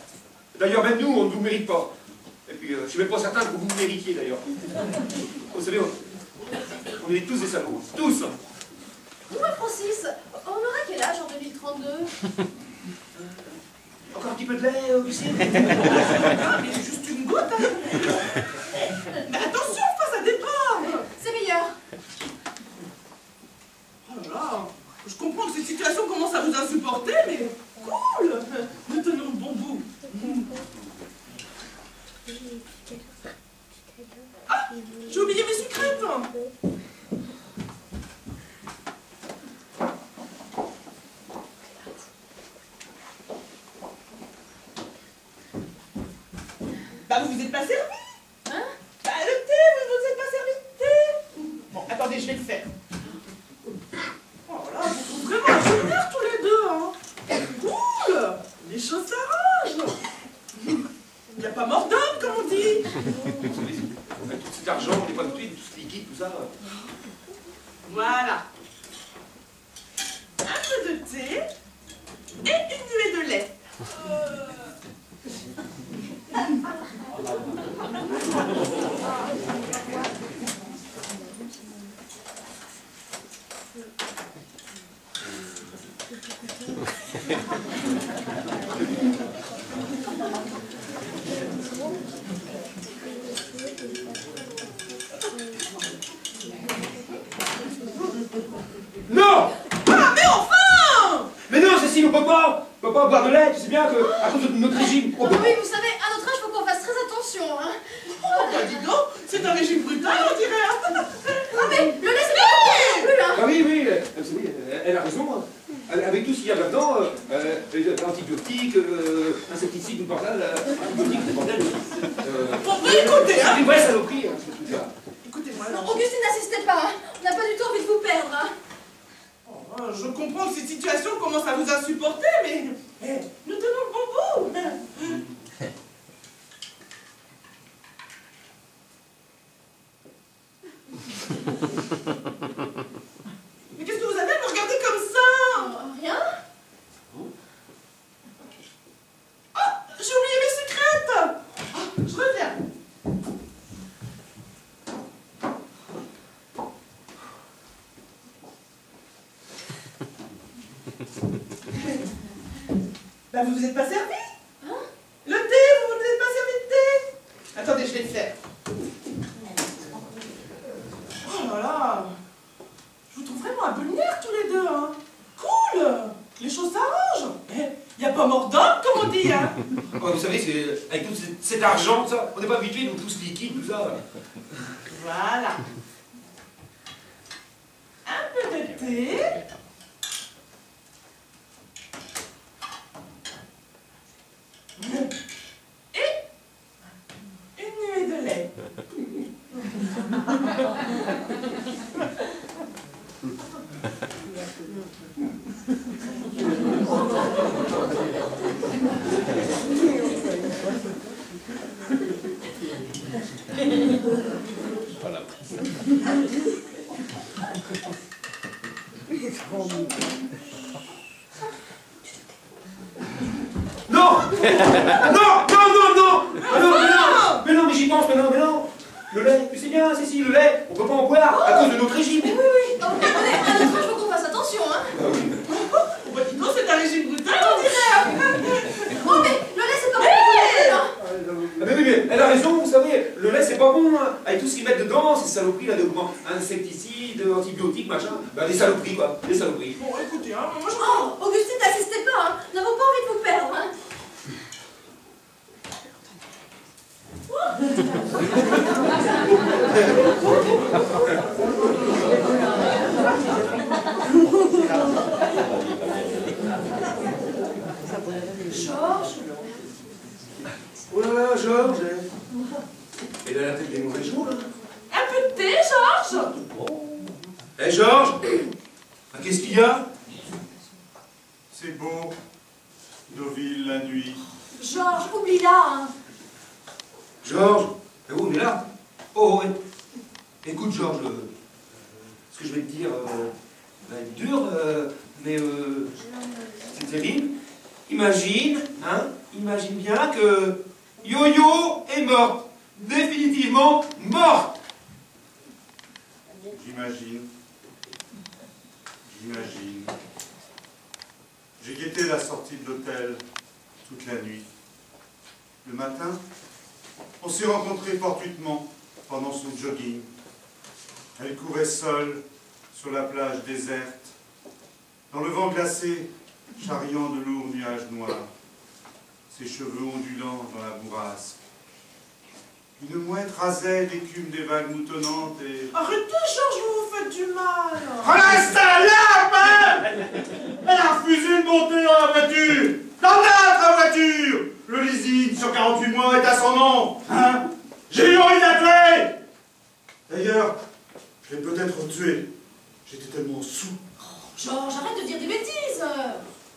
S1: D'ailleurs, même nous, on ne vous mérite pas. Et puis, je ne suis même pas certain que vous vous méritiez, d'ailleurs. Vous savez, on est tous des salauds. Tous!
S2: Dis-moi, Francis, on aura quel âge en 2032?
S1: Encore un petit peu de lait, Augustine?
S4: Ah, mais juste une goutte, hein. Mais attention, pas ça départ.
S2: C'est meilleur.
S4: Oh là là, je comprends que cette situation commence à vous insupporter, mais cool. Nous tenons le bon bout. Ah, j'ai oublié mes sucrètes. Bah, vous vous êtes pas servi.
S2: Hein?
S4: Bah, le thé, vous vous êtes pas servi de thé. Bon, attendez, je vais le faire. Oh là, vous trouvez vraiment un bonheur tous les deux, hein.
S1: Non!
S4: Ah, mais enfin!
S1: Mais non, Cécile, on peut pas boire de lait, tu sais bien qu'à cause de notre régime, on
S2: Non,
S1: peut
S2: mais oui, vous savez, à notre âge, faut qu'on fasse très attention, hein.
S4: Oh, bah dis donc, c'est un régime brutal, on dirait. Hein.
S2: Ah, mais le lait, c'est pas bon non plus, hein.
S1: Ah oui, oui, elle a raison. Hein. Avec tout ce qu'il y a là-dedans, antibiotiques, insecticides, du bordel, antibiotiques, du bordel.
S4: Bon, écoutez, hein.
S1: C'est une vraie saloperie, hein, c'est tout ça.
S4: Écoutez-moi,
S2: Non,
S4: non.
S2: Augustine, n'insistez pas, hein. On n'a pas du tout envie de vous perdre, hein.
S4: Oh, je comprends que cette situation commence à vous insupporter, mais nous tenons le bon bout. Mais qu'est-ce que vous avez à me regarder comme ça?
S2: Rien?
S4: Ah, j'ai oublié mes secrètes. Ah, je reviens. Bah, vous vous êtes pas servi?
S2: Hein?
S4: Le thé, vous vous êtes pas servi de thé? Attendez, je vais le faire. Oh là là! Je vous trouve vraiment un peu lunaire tous les deux, hein? Cool! Les choses s'arrangent! Y a pas mort d'homme, comme on dit, hein?
S1: Oh, vous savez, avec tout cet argent, ça, on n'est pas habitué, nous tous liquides, tout ça.
S4: Voilà. Un peu de thé. Et une nuée de lait.
S1: Non! Non! Mais non, mais j'y pense, mais non! Le lait, tu sais bien, Cécile, le lait, on peut pas en boire à cause de notre régime.
S2: Mais oui, non, mais attendez, à notre âge, faut qu'on fasse attention, hein.
S4: Oh, bah dis donc, c'est un régime brutal, on dirait, hein?
S2: Oh, mais le lait, c'est pas bon pour vous, hein.
S1: Ah, mais oui, mais elle a raison, vous savez, le lait c'est pas bon, hein. Avec tout ce qu'ils mettent dedans, ces saloperies là, de insecticides, antibiotiques, machin, bah des saloperies quoi, des saloperies.
S4: Bon, écoutez, hein, moi je...
S2: Oh, Augustine, n'insistez pas, hein. Nous n'avons pas envie de vous perdre, hein. Georges?
S1: Oh là là, Georges. Elle a la tête des mauvais jours là.
S4: Un peu de thé, Georges?
S1: Eh Georges, qu'est-ce qu'il y a?
S5: C'est beau, Deauville la nuit.
S2: Georges, oublie-la, hein.
S1: Georges, oh, on est là. Oh, écoute Georges, ce que je vais te dire va être dur, mais c'est terrible. Imagine bien que Yo-Yo est morte, définitivement morte.
S5: J'imagine. J'ai guetté la sortie de l'hôtel toute la nuit. Le matin, on s'est rencontrés fortuitement pendant son jogging. Elle courait seule sur la plage déserte, dans le vent glacé, charriant de lourds nuages noirs, ses cheveux ondulants dans la bourrasque. Une mouette rasait l'écume des vagues moutonnantes et...
S4: Arrêtez, Georges, vous vous faites du mal.
S5: Reste là, elle a refusé de monter dans la voiture. Dans notre voiture. Le leasing sur 48 mois est à son nom. Hein? J'ai eu envie de la tuer. D'ailleurs, je l'ai peut-être tuée. J'étais tellement saoul.
S2: Georges, arrête de dire des bêtises.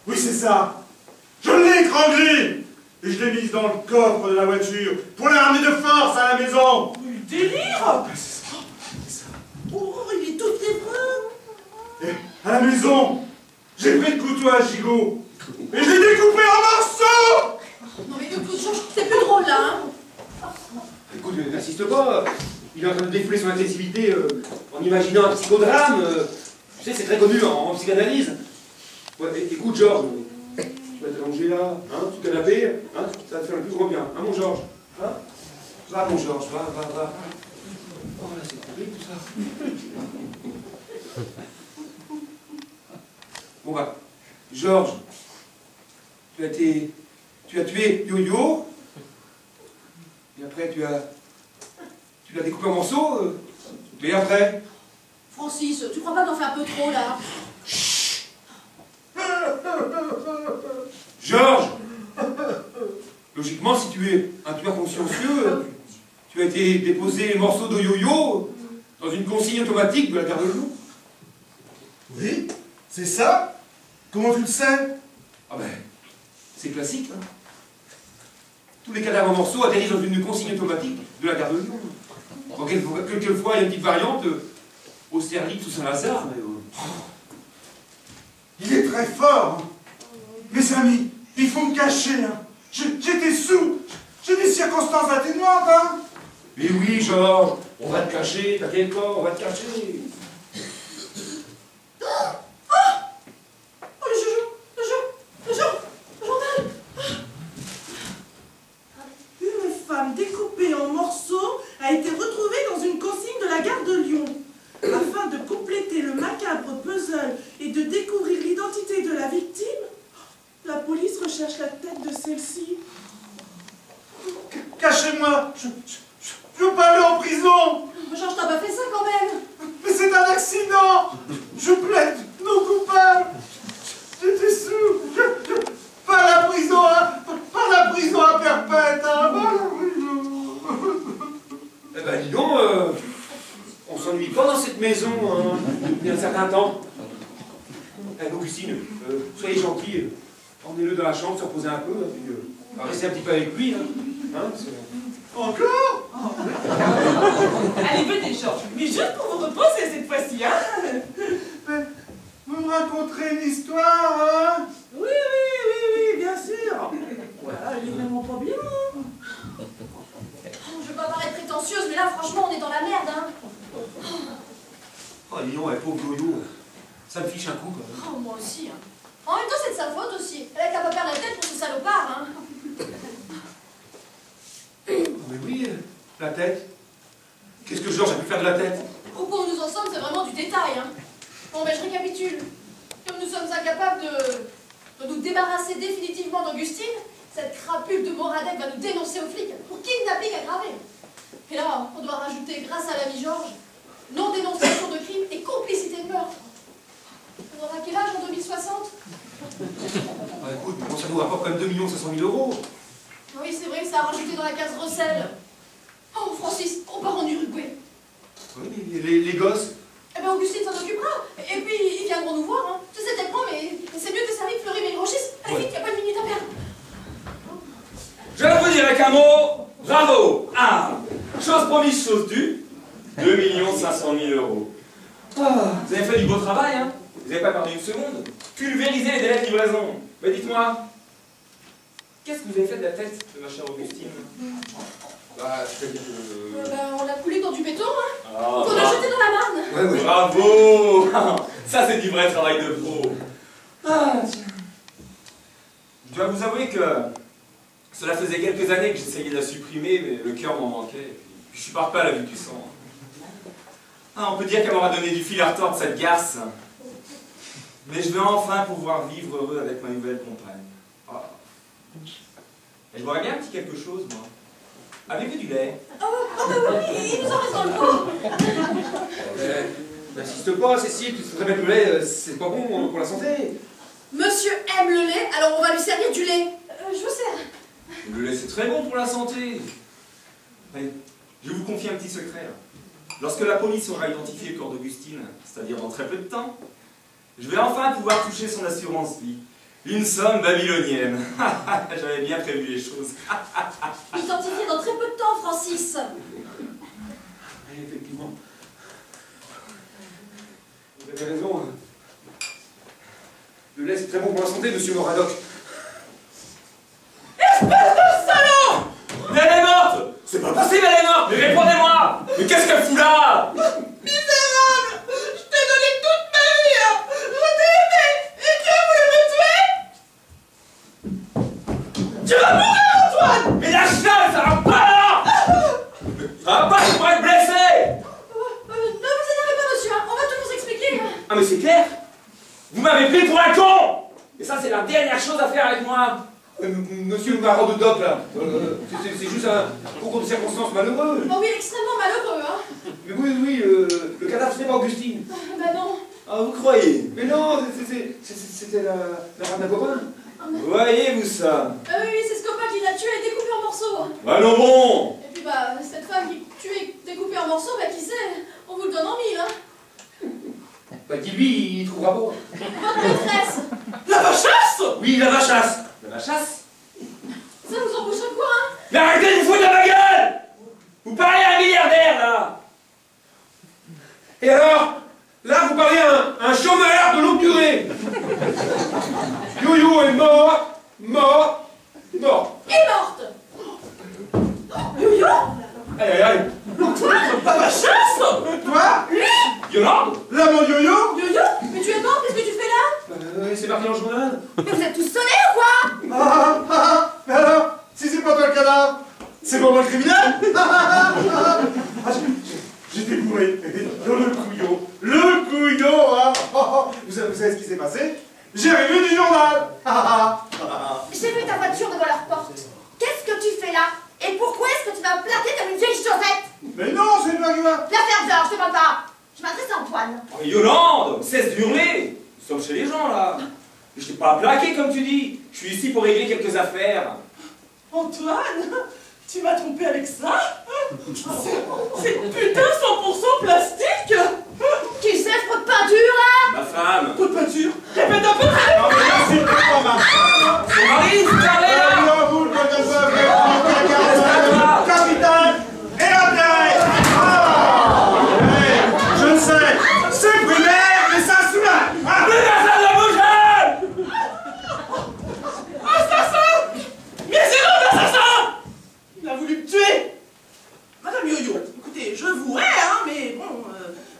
S5: Oui, c'est ça. Je l'ai étranglée. Et je l'ai mise dans le coffre de la voiture pour la ramener de force à la maison.
S4: Le délire.
S5: C'est ça.
S4: Oh, il est tout ébreu.
S5: Et à la maison, j'ai pris le couteau à gigot et je l'ai découpé en morceaux.
S2: Non mais écoute, Georges, c'est plus drôle là, hein.
S1: Écoute, n'insiste pas, il est en train de défouler son agressivité en imaginant un psychodrame. Tu sais, c'est très connu en psychanalyse. Ouais, écoute, Georges, tu vas t'allonger là, hein, sous le canapé, hein, ça va te faire le plus grand bien, hein, mon Georges, hein? Va, mon Georges, va. Oh, là, c'est compliqué, tout ça. Bon, bah, Georges, tu as tué Yo-Yo, et après tu l'as découpé en morceaux, et après?
S2: Francis, tu crois pas qu'on fait un peu trop, là?
S1: Georges! Logiquement, si tu es un tueur consciencieux, tu as été déposé les morceaux de Yo-Yo dans une consigne automatique de la garde de Lyon.
S8: Oui, c'est ça? Comment tu le sais?
S1: Ah ben, c'est classique, hein. Tous les cadavres en morceaux atterrissent dans une consigne automatique de la garde de Lyon. Bon, quelquefois, il y a une petite variante au Austerlitz ou Saint-Lazare, mais...
S8: Il est très fort, hein. Mes amis, il faut me cacher, hein. J'étais sous. J'ai des circonstances atténuantes, hein.
S1: Mais oui, Georges, on va te cacher, t'inquiète pas, on va te cacher.
S4: Le journal. Une femme découpée en morceaux a été retrouvée dans une consigne de la gare de Lyon. Afin de compléter le macabre puzzle et de découvrir l'identité de la victime, la police recherche la tête de celle-ci.
S8: Cachez-moi. Je veux pas aller en prison.
S2: Georges, t'as pas fait ça quand même?
S8: Mais c'est un accident. Je plaide non coupable. J'étais sous. Pas à la prison, hein. Pas à la prison à perpète, hein. Pas à la prison.
S1: Eh ben, dis donc, on s'ennuie pas dans cette maison, hein, depuis un certain temps. Eh, Augustine, soyez gentille, emmenez-le dans la chambre, se reposer un peu, hein, puis restez un petit peu avec lui, hein,
S8: Encore?
S4: Allez, venez, Georges. Mais juste pour vous reposer cette fois-ci, hein.
S8: Mais vous me raconterez une histoire, hein?
S4: Oui, bien sûr. Voilà, elle est vraiment pas bien.
S2: Je veux pas paraître prétentieuse, mais là, franchement, on est dans la merde, hein.
S1: Oh, dis donc, pauvre Yo-Yo, ça me fiche un coup, quand même.
S2: Oh, moi aussi, hein. En même temps, c'est de sa faute aussi. Elle a qu'à pas perdre la tête pour ce salopard, hein.
S1: Mais oui, la tête. Qu'est-ce que Georges a pu faire de la tête?
S2: Au point où nous en sommes, c'est vraiment du détail, hein. Bon, ben, je récapitule. Comme nous sommes incapables de nous débarrasser définitivement d'Augustine, cette crapule de Moradec va nous dénoncer aux flics pour kidnapping aggravé. Et là, on doit rajouter, grâce à l'ami Georges, non-dénonciation de crime et complicité de meurtre. On aura quel âge en 2060?
S1: Ah, écoute, bon, ça nous rapporte quand même 2 500 000 €.
S2: Oui, c'est vrai que ça a rajouté dans la case recel. Oh, Francis, on part en Uruguay.
S1: Oui, mais les gosses.
S2: Eh ben, Augustine s'en occupera. Et puis, ils viendront nous voir, hein. Tu sais, c'était con, mais c'est mieux desservi que Fleury-Mégranchis. Allez, vite, y a pas de minute à perdre.
S7: Je vous dirai qu'un mot, bravo. Chose promise, chose due, 2 500 000 €. Vous avez fait du beau travail, hein. Vous n'avez pas perdu une seconde. Pulvérisé les délais de livraison. Mais dites-moi, qu'est-ce que vous avez fait de la tête de ma chère Augustine?
S1: Bah, c'est-à-dire que...
S2: Ben, on l'a coulé dans du béton, hein.
S7: Ah,
S2: Qu'on a jeté dans la Marne.
S1: Ouais.
S7: bravo. Ça, c'est du vrai travail de pro. Tiens. Je dois vous avouer que cela faisait quelques années que j'essayais de la supprimer, mais le cœur m'en manquait. Et puis, je supporte pas la vue du sang. On peut dire qu'elle m'aura donné du fil à retordre, cette garce. Mais je vais enfin pouvoir vivre heureux avec ma nouvelle compagne. Et je boirais bien un petit quelque chose, moi. Avez-vous du lait?
S2: Oh, ben oui, il nous en reste dans le pot.
S1: N'insiste pas, Cécile, tu sais très bien que le lait, c'est pas bon pour la santé.
S2: Monsieur aime le lait, alors on va lui servir du lait. Je vous sers.
S7: Le lait, c'est très bon pour la santé. Mais je vais vous confier un petit secret. Lorsque la police aura identifié le corps d'Augustine, c'est-à-dire dans très peu de temps, je vais enfin pouvoir toucher son assurance vie. Une somme babylonienne. J'avais bien prévu les choses.
S2: Identifié dans très peu de temps, Francis.
S1: Oui, effectivement. Vous avez raison. Hein. Le lait, c'est très bon pour la santé, monsieur Moradoc.
S4: Espèce de salaud!
S7: Mais elle est morte! C'est pas possible, elle est morte! Mais répondez-moi! Mais qu'est-ce qu'elle fout là?
S4: Misérable! Je t'ai donné toute ma vie! Je t'ai aimé! Et tu as voulu Tu vas mourir, Antoine!
S7: Mais la chatte, ça va pas là! Ça va pas, je pourrais être blessé!
S2: Ne vous énervez pas, monsieur, hein. On va tout vous expliquer.
S7: Ah mais c'est clair! Vous m'avez pris pour un con! Et ça c'est la dernière chose à faire avec moi!
S1: Monsieur le baron de Doc, là, c'est juste un concours de circonstances malheureux.
S2: Oh oui, extrêmement malheureux, hein.
S1: Mais oui, le cadavre, c'était pas Augustine.
S2: Bah non.
S7: Ah vous croyez?
S1: Mais non, c'était la femme d'un copain.
S7: Voyez-vous ça?
S2: Ah oui, c'est ce copain qui l'a tué et découpé en morceaux.
S7: Bah non bon!
S2: Et puis bah, cette femme qui tue et découpée en morceaux, bah qui sait, on vous le donne en mille, hein.
S1: Bah qui lui, il trouvera pas.
S2: Votre maîtresse.
S4: La vachasse!
S1: Oui, la vachasse.
S7: La chasse?
S2: Ça vous embauche à quoi, hein?
S7: Mais arrêtez de vous foutre de ma gueule! Vous parlez à un milliardaire là!
S1: Et alors, là, vous parlez à un chômeur de longue durée. Yo-Yo est mort.
S2: Et morte.
S4: Yo-Yo!
S1: Aïe, aïe, aïe.
S4: Antoine! La vachasse!
S5: Toi?
S7: Yolande?
S5: Là, mon yo-yo?
S2: Yo-Yo, mais tu es mort, qu'est-ce que tu fais là?
S1: C'est marqué en journal.
S2: Mais vous êtes tous sonnés ou quoi?
S5: Mais alors, si c'est pas toi le cadavre, c'est pas moi le criminel? J'étais bourré dans le couillon. Le couillon, hein? Vous savez ce qui s'est passé? J'ai revu du journal.
S9: J'ai vu ta voiture devant leur porte. Qu'est-ce que tu fais là? Et pourquoi est-ce que tu m'as plaqué comme une vieille chaussette?
S5: Mais non, c'est une argument.
S9: L'affaire Georges, je te parle pas. Je m'adresse à Antoine.
S7: Oh, Yolande! Cesse d'hurler! Nous sommes chez les gens là! Je t'ai pas plaqué comme tu dis! Je suis ici pour régler quelques affaires!
S4: Antoine, tu m'as trompé avec ça? C'est putain 100% plastique!
S9: Qui c'est ce pot de peinture là?
S7: Ma femme!
S4: Coup de peinture! Répète un peu!
S5: Non, mais là, c'est pas ma
S7: C'est Marie, vous parlez là!
S5: non, vous, le capitaine et la tête. Je ne sais, c'est primaire, mais ça soulage.
S7: Plus personne ne bouge!
S4: Assassin! Misérable assassin! Il a voulu me tuer! Madame Yo-Yo, écoutez, je vous hais, hein, mais bon,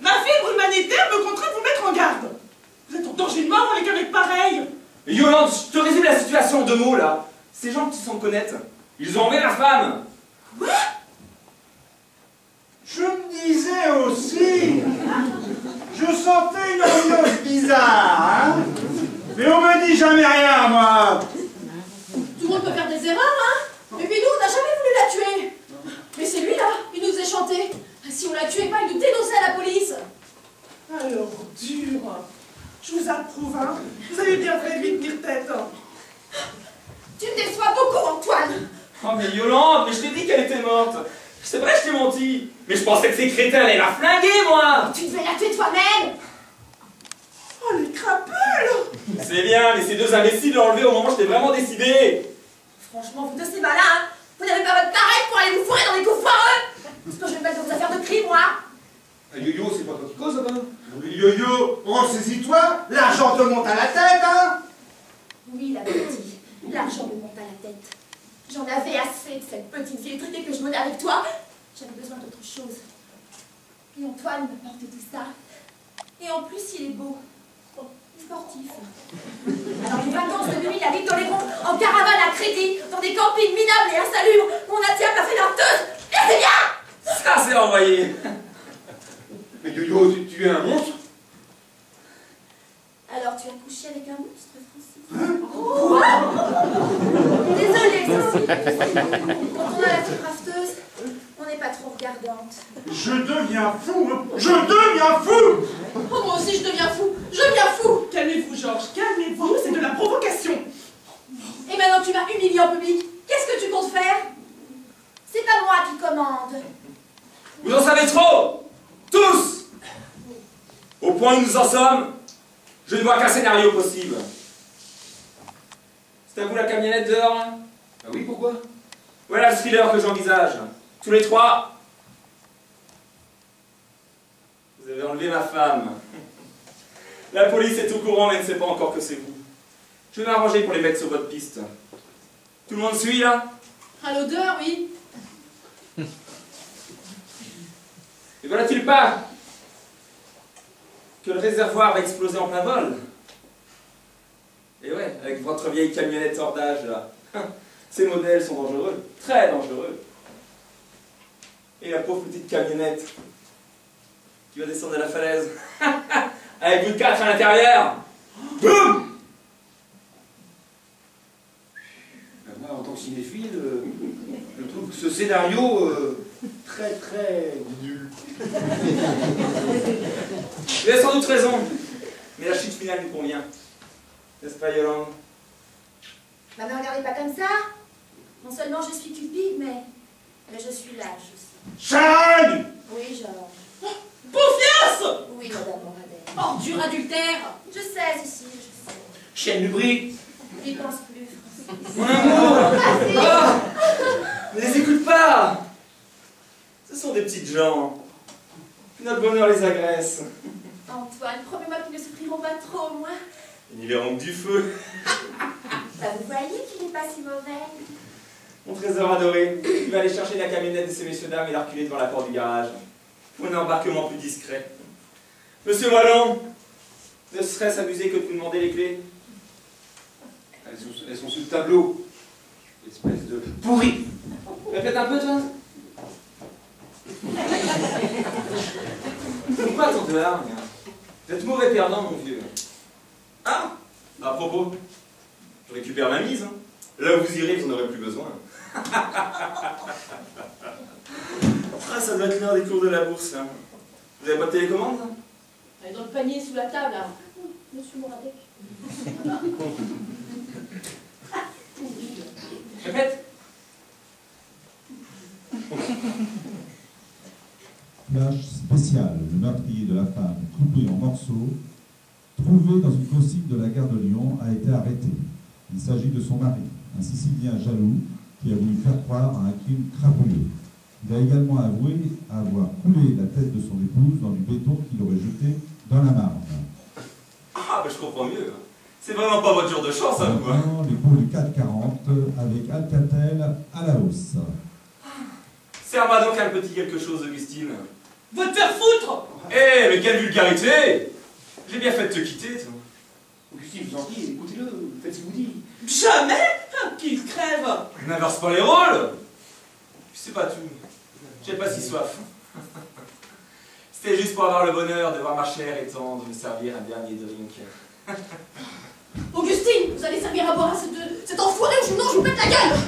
S4: ma fibre humanitaire me contraint de vous mettre en garde. Vous êtes en danger de mort avec un mec pareil.
S7: Yolande, je te résume la situation en 2 mots là. Ces gens qui s'en connaissent, ils ont enlevé ma femme.
S4: Quoi?
S5: Je me disais aussi, je sentais une ambiance bizarre, hein. Mais on me dit jamais rien, moi.
S2: Tout le monde peut faire des erreurs, hein. Et puis nous, on n'a jamais voulu la tuer. Mais c'est lui là, il nous faisait chanter. Si on la tuait pas, il nous dénonçait à la police.
S4: Alors, dur. Je vous approuve, hein. Vous avez bien fait de lui tenir tête. Hein.
S9: Tu me déçois beaucoup, Antoine.
S7: Oh mais Yolande, mais je t'ai dit qu'elle était morte. C'est vrai, je t'ai menti. Mais je pensais que ces crétins allaient la flinguer, moi.
S9: Tu devais la tuer toi-même.
S4: Oh, les crapules!
S7: C'est bien, mais ces 2 imbéciles l'ont enlevé au moment où j'étais vraiment décidé.
S9: Franchement, vous deux, c'est malin, hein. Vous n'avez pas votre pareil pour aller vous fourrer dans des coups foireux. Parce que je vais me mettre dans vos affaires de crime, moi.
S1: Yo-Yo, c'est pas toi qui cause, là-bas.
S5: Yo-yo, ressaisis-toi, l'argent te monte à la tête, hein.
S9: Oui, la petite. L'argent me monte à la tête. J'en avais assez de cette petite vie étriquée que je menais avec toi. J'avais besoin d'autre chose. Et Antoine me porte tout ça. Et en plus, il est beau. Bon, sportif. Alors les vacances de 2000 à Victor-les-Monts, en caravane à crédit, dans des campings minables et insalubres, où on attire la fainéanteuse. Et c'est bien.
S7: Ça, c'est envoyé.
S1: Mais Yo-Yo, tu es un monstre.
S9: Alors tu as couché avec un monstre, Francis? Quoi? Désolée, Cécile. Quand on a la petite rafteuse, on n'est pas trop regardante.
S5: Je deviens fou, hein. Je deviens fou.
S2: Oh, moi aussi, je deviens fou. Je deviens fou.
S4: Calmez-vous, Georges, calmez-vous, c'est de la provocation.
S2: Et maintenant, tu m'as humilié en public. Qu'est-ce que tu comptes faire?
S9: C'est pas moi qui commande.
S7: Vous en savez trop! Tous! Au point où nous en sommes, je ne vois qu'un scénario possible. C'est à vous la camionnette dehors, là?
S1: Ah oui, pourquoi?
S7: Voilà le thriller que j'envisage. Tous les 3. Vous avez enlevé ma femme. La police est au courant, mais ne sait pas encore que c'est vous. Je vais m'arranger pour les mettre sur votre piste. Tout le monde suit, là?
S2: À l'odeur, oui.
S7: Et voilà-t-il pas que le réservoir va exploser en plein vol? Et ouais, avec votre vieille camionnette hors d'âge, là. Ces modèles sont dangereux, très dangereux. Et la pauvre petite camionnette qui va descendre de la falaise avec bout de 4 à l'intérieur. Boum!
S1: Moi, en tant que cinéphile, je trouve que ce scénario très nul.
S7: Vous avez sans doute raison, mais la chute finale nous convient. N'est-ce pas, Yolande?
S9: Bah, ne regardez pas comme ça. Non seulement je suis cupide, mais je suis lâche aussi.
S5: Chagne!
S9: Oui, Georges.
S4: Bouffiasse!
S9: Oui, Madame Moradel.
S6: Ordure adultère!
S9: Je sais, Cécile, je sais.
S1: Chienne lubrique.
S9: N'y pense plus, Francis.
S7: Mon amour! Ah, ne les écoute pas! Ce sont des petites gens. Notre bonheur les agresse.
S9: Antoine, promets-moi qu'ils ne souffriront pas trop, au moins.
S7: Ils n'y verront que du feu.
S9: Bah, vous voyez qu'il n'est pas si mauvais.
S7: Mon trésor adoré, il va aller chercher la camionnette de ces messieurs dames et la reculer devant la porte du garage. Pour un embarquement plus discret. Monsieur Wallon, ne serait-ce abusé que de vous demander les clés?
S1: Elles sont sous le tableau. Espèce de pourri.
S7: Répète un peu, toi. Pourquoi tant de larmes? Vous êtes mauvais perdant, mon vieux. Ah, à propos, je récupère ma mise. Hein. Là où vous irez, vous n'en aurez plus besoin. Ah, ça doit être l'heure des cours de la bourse, là. Vous avez pas de télécommande?
S2: Elle est dans le panier sous la table, là. Monsieur Moradec.
S7: Répète.
S10: Flash spécial, le meurtrier de la femme coupée en morceaux, trouvé dans une coursive de la gare de Lyon, a été arrêté. Il s'agit de son mari, un Sicilien jaloux qui a voulu faire croire à un crime crapuleux. Il a également avoué avoir coulé la tête de son épouse dans du béton qu'il aurait jeté dans la Marne.
S7: Ah, ben je comprends mieux. C'est vraiment pas votre jour de chance, hein, vous.
S10: Maintenant, les cours du 440 avec Alcatel à la hausse.
S7: Serre-moi donc un petit quelque chose, Augustine.
S4: Va te faire foutre!
S7: Eh, mais quelle vulgarité! J'ai bien fait de te quitter, toi.
S1: Augustine, vous en prie, écoutez-le, faites ce qu'il vous dit.
S4: Jamais qu'il crève!
S7: N'inverse pas les rôles! Je sais pas tout. J'ai pas si soif. C'était juste pour avoir le bonheur de voir ma chère et tendre me servir un dernier drink.
S2: Augustine, vous allez servir à boire à cet enfoiré ou sinon je vous pète la gueule!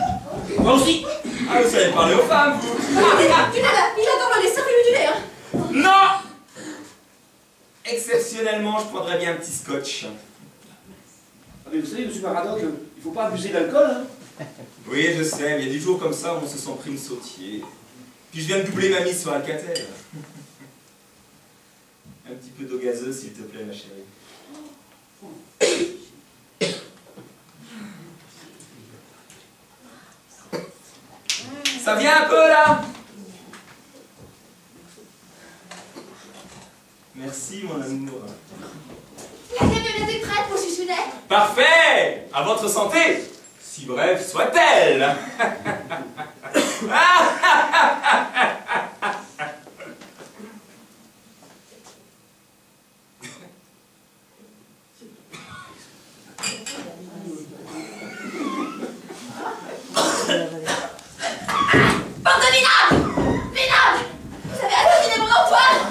S7: Moi aussi! Ah, vous savez parler aux femmes, vous!
S2: Ah, mais là, tu l'as là, il adore le lait, servez-lui du lait, hein!
S7: Non! Exceptionnellement, je prendrais bien un petit scotch.
S1: Ah, mais vous savez, monsieur Maradoc, il faut pas abuser d'alcool, hein.
S7: Oui, je sais, mais il y a des jours comme ça où on se sent pris une sautier. Puis je viens de doubler ma mise sur Alcatel. Un petit peu d'eau gazeuse, s'il te plaît, ma chérie. Ça vient un peu, là? Merci, mon amour.
S9: La camionnette est prête, mon chouchounet.
S7: Parfait! À votre santé! Si brève soit-elle!
S9: Bande de minables! Minables! Vous avez assassiné mon Antoine!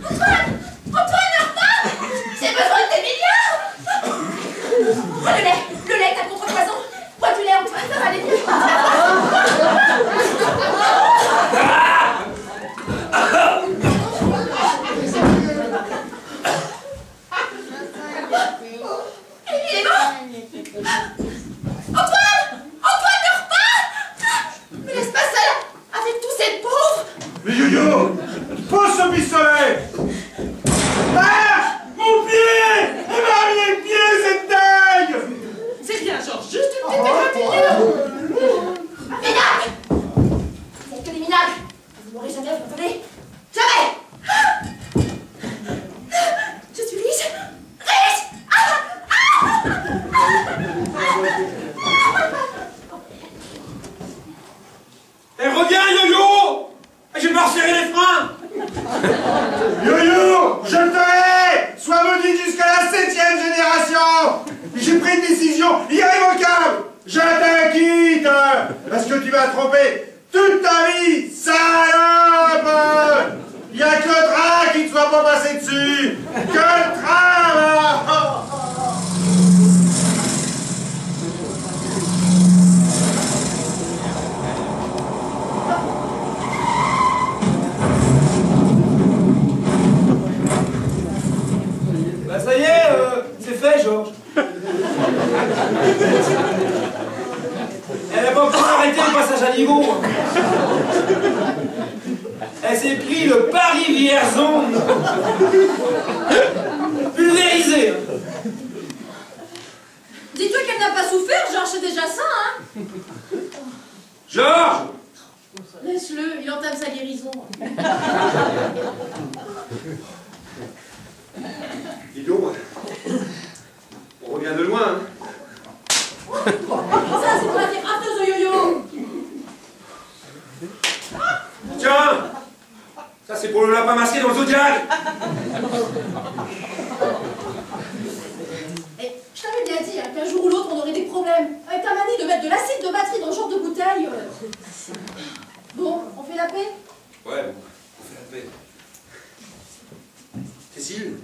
S9: Antoine! Antoine, ne repars pas! J'ai besoin de tes milliards! Bois le lait est à contrepoison! Bois du lait, Antoine, ça va aller mieux! Il est mort! Antoine! Antoine, ne repars pas! Me laisse pas seule avec tous ces pauvres!
S5: Mais yo-yo! Pose ce pistolet! Ah! Mon pied! Elle m'a mis le pied, cette dingue!
S4: C'est bien, Georges, juste une
S9: Oh,
S4: petite égratignure!
S9: Minables! Vous êtes que des minables! Vous m'aurez jamais, vous entendez? Jamais! Je suis riche! Riche!
S1: Eh, reviens, Yo-Yo! J'ai pas resserré les freins!
S5: Yo-yo! Je te hais! Sois maudit jusqu'à la 7e génération! J'ai pris une décision irrévocable! J'attaque qui? vite, parce que tu vas tromper toute ta vie, salope! Il n'y a que le train qui ne soit pas passé dessus! Que le train, là!
S7: Bah ça y est, c'est fait, Georges. Elle n'a pas encore arrêté le passage à niveau. Elle s'est pris le Paris-Vierzon. Pulvérisé.
S2: Dis-toi qu'elle n'a pas souffert, Georges, c'est déjà ça, hein.
S7: Georges!
S2: Laisse-le, il entame sa guérison.
S1: Dis donc, on revient de loin, hein.
S2: Ça, c'est pour la dire rafteuse de yo-yo.
S1: Tiens! Ça, c'est pour le lapin masqué dans le Zodiac!
S2: Et je t'avais bien dit hein, qu'un jour ou l'autre, on aurait des problèmes. Avec ta manie de mettre de l'acide de batterie dans ce genre de bouteille. Bon, on fait la paix?
S1: Ouais, bon, on fait la paix. Cécile,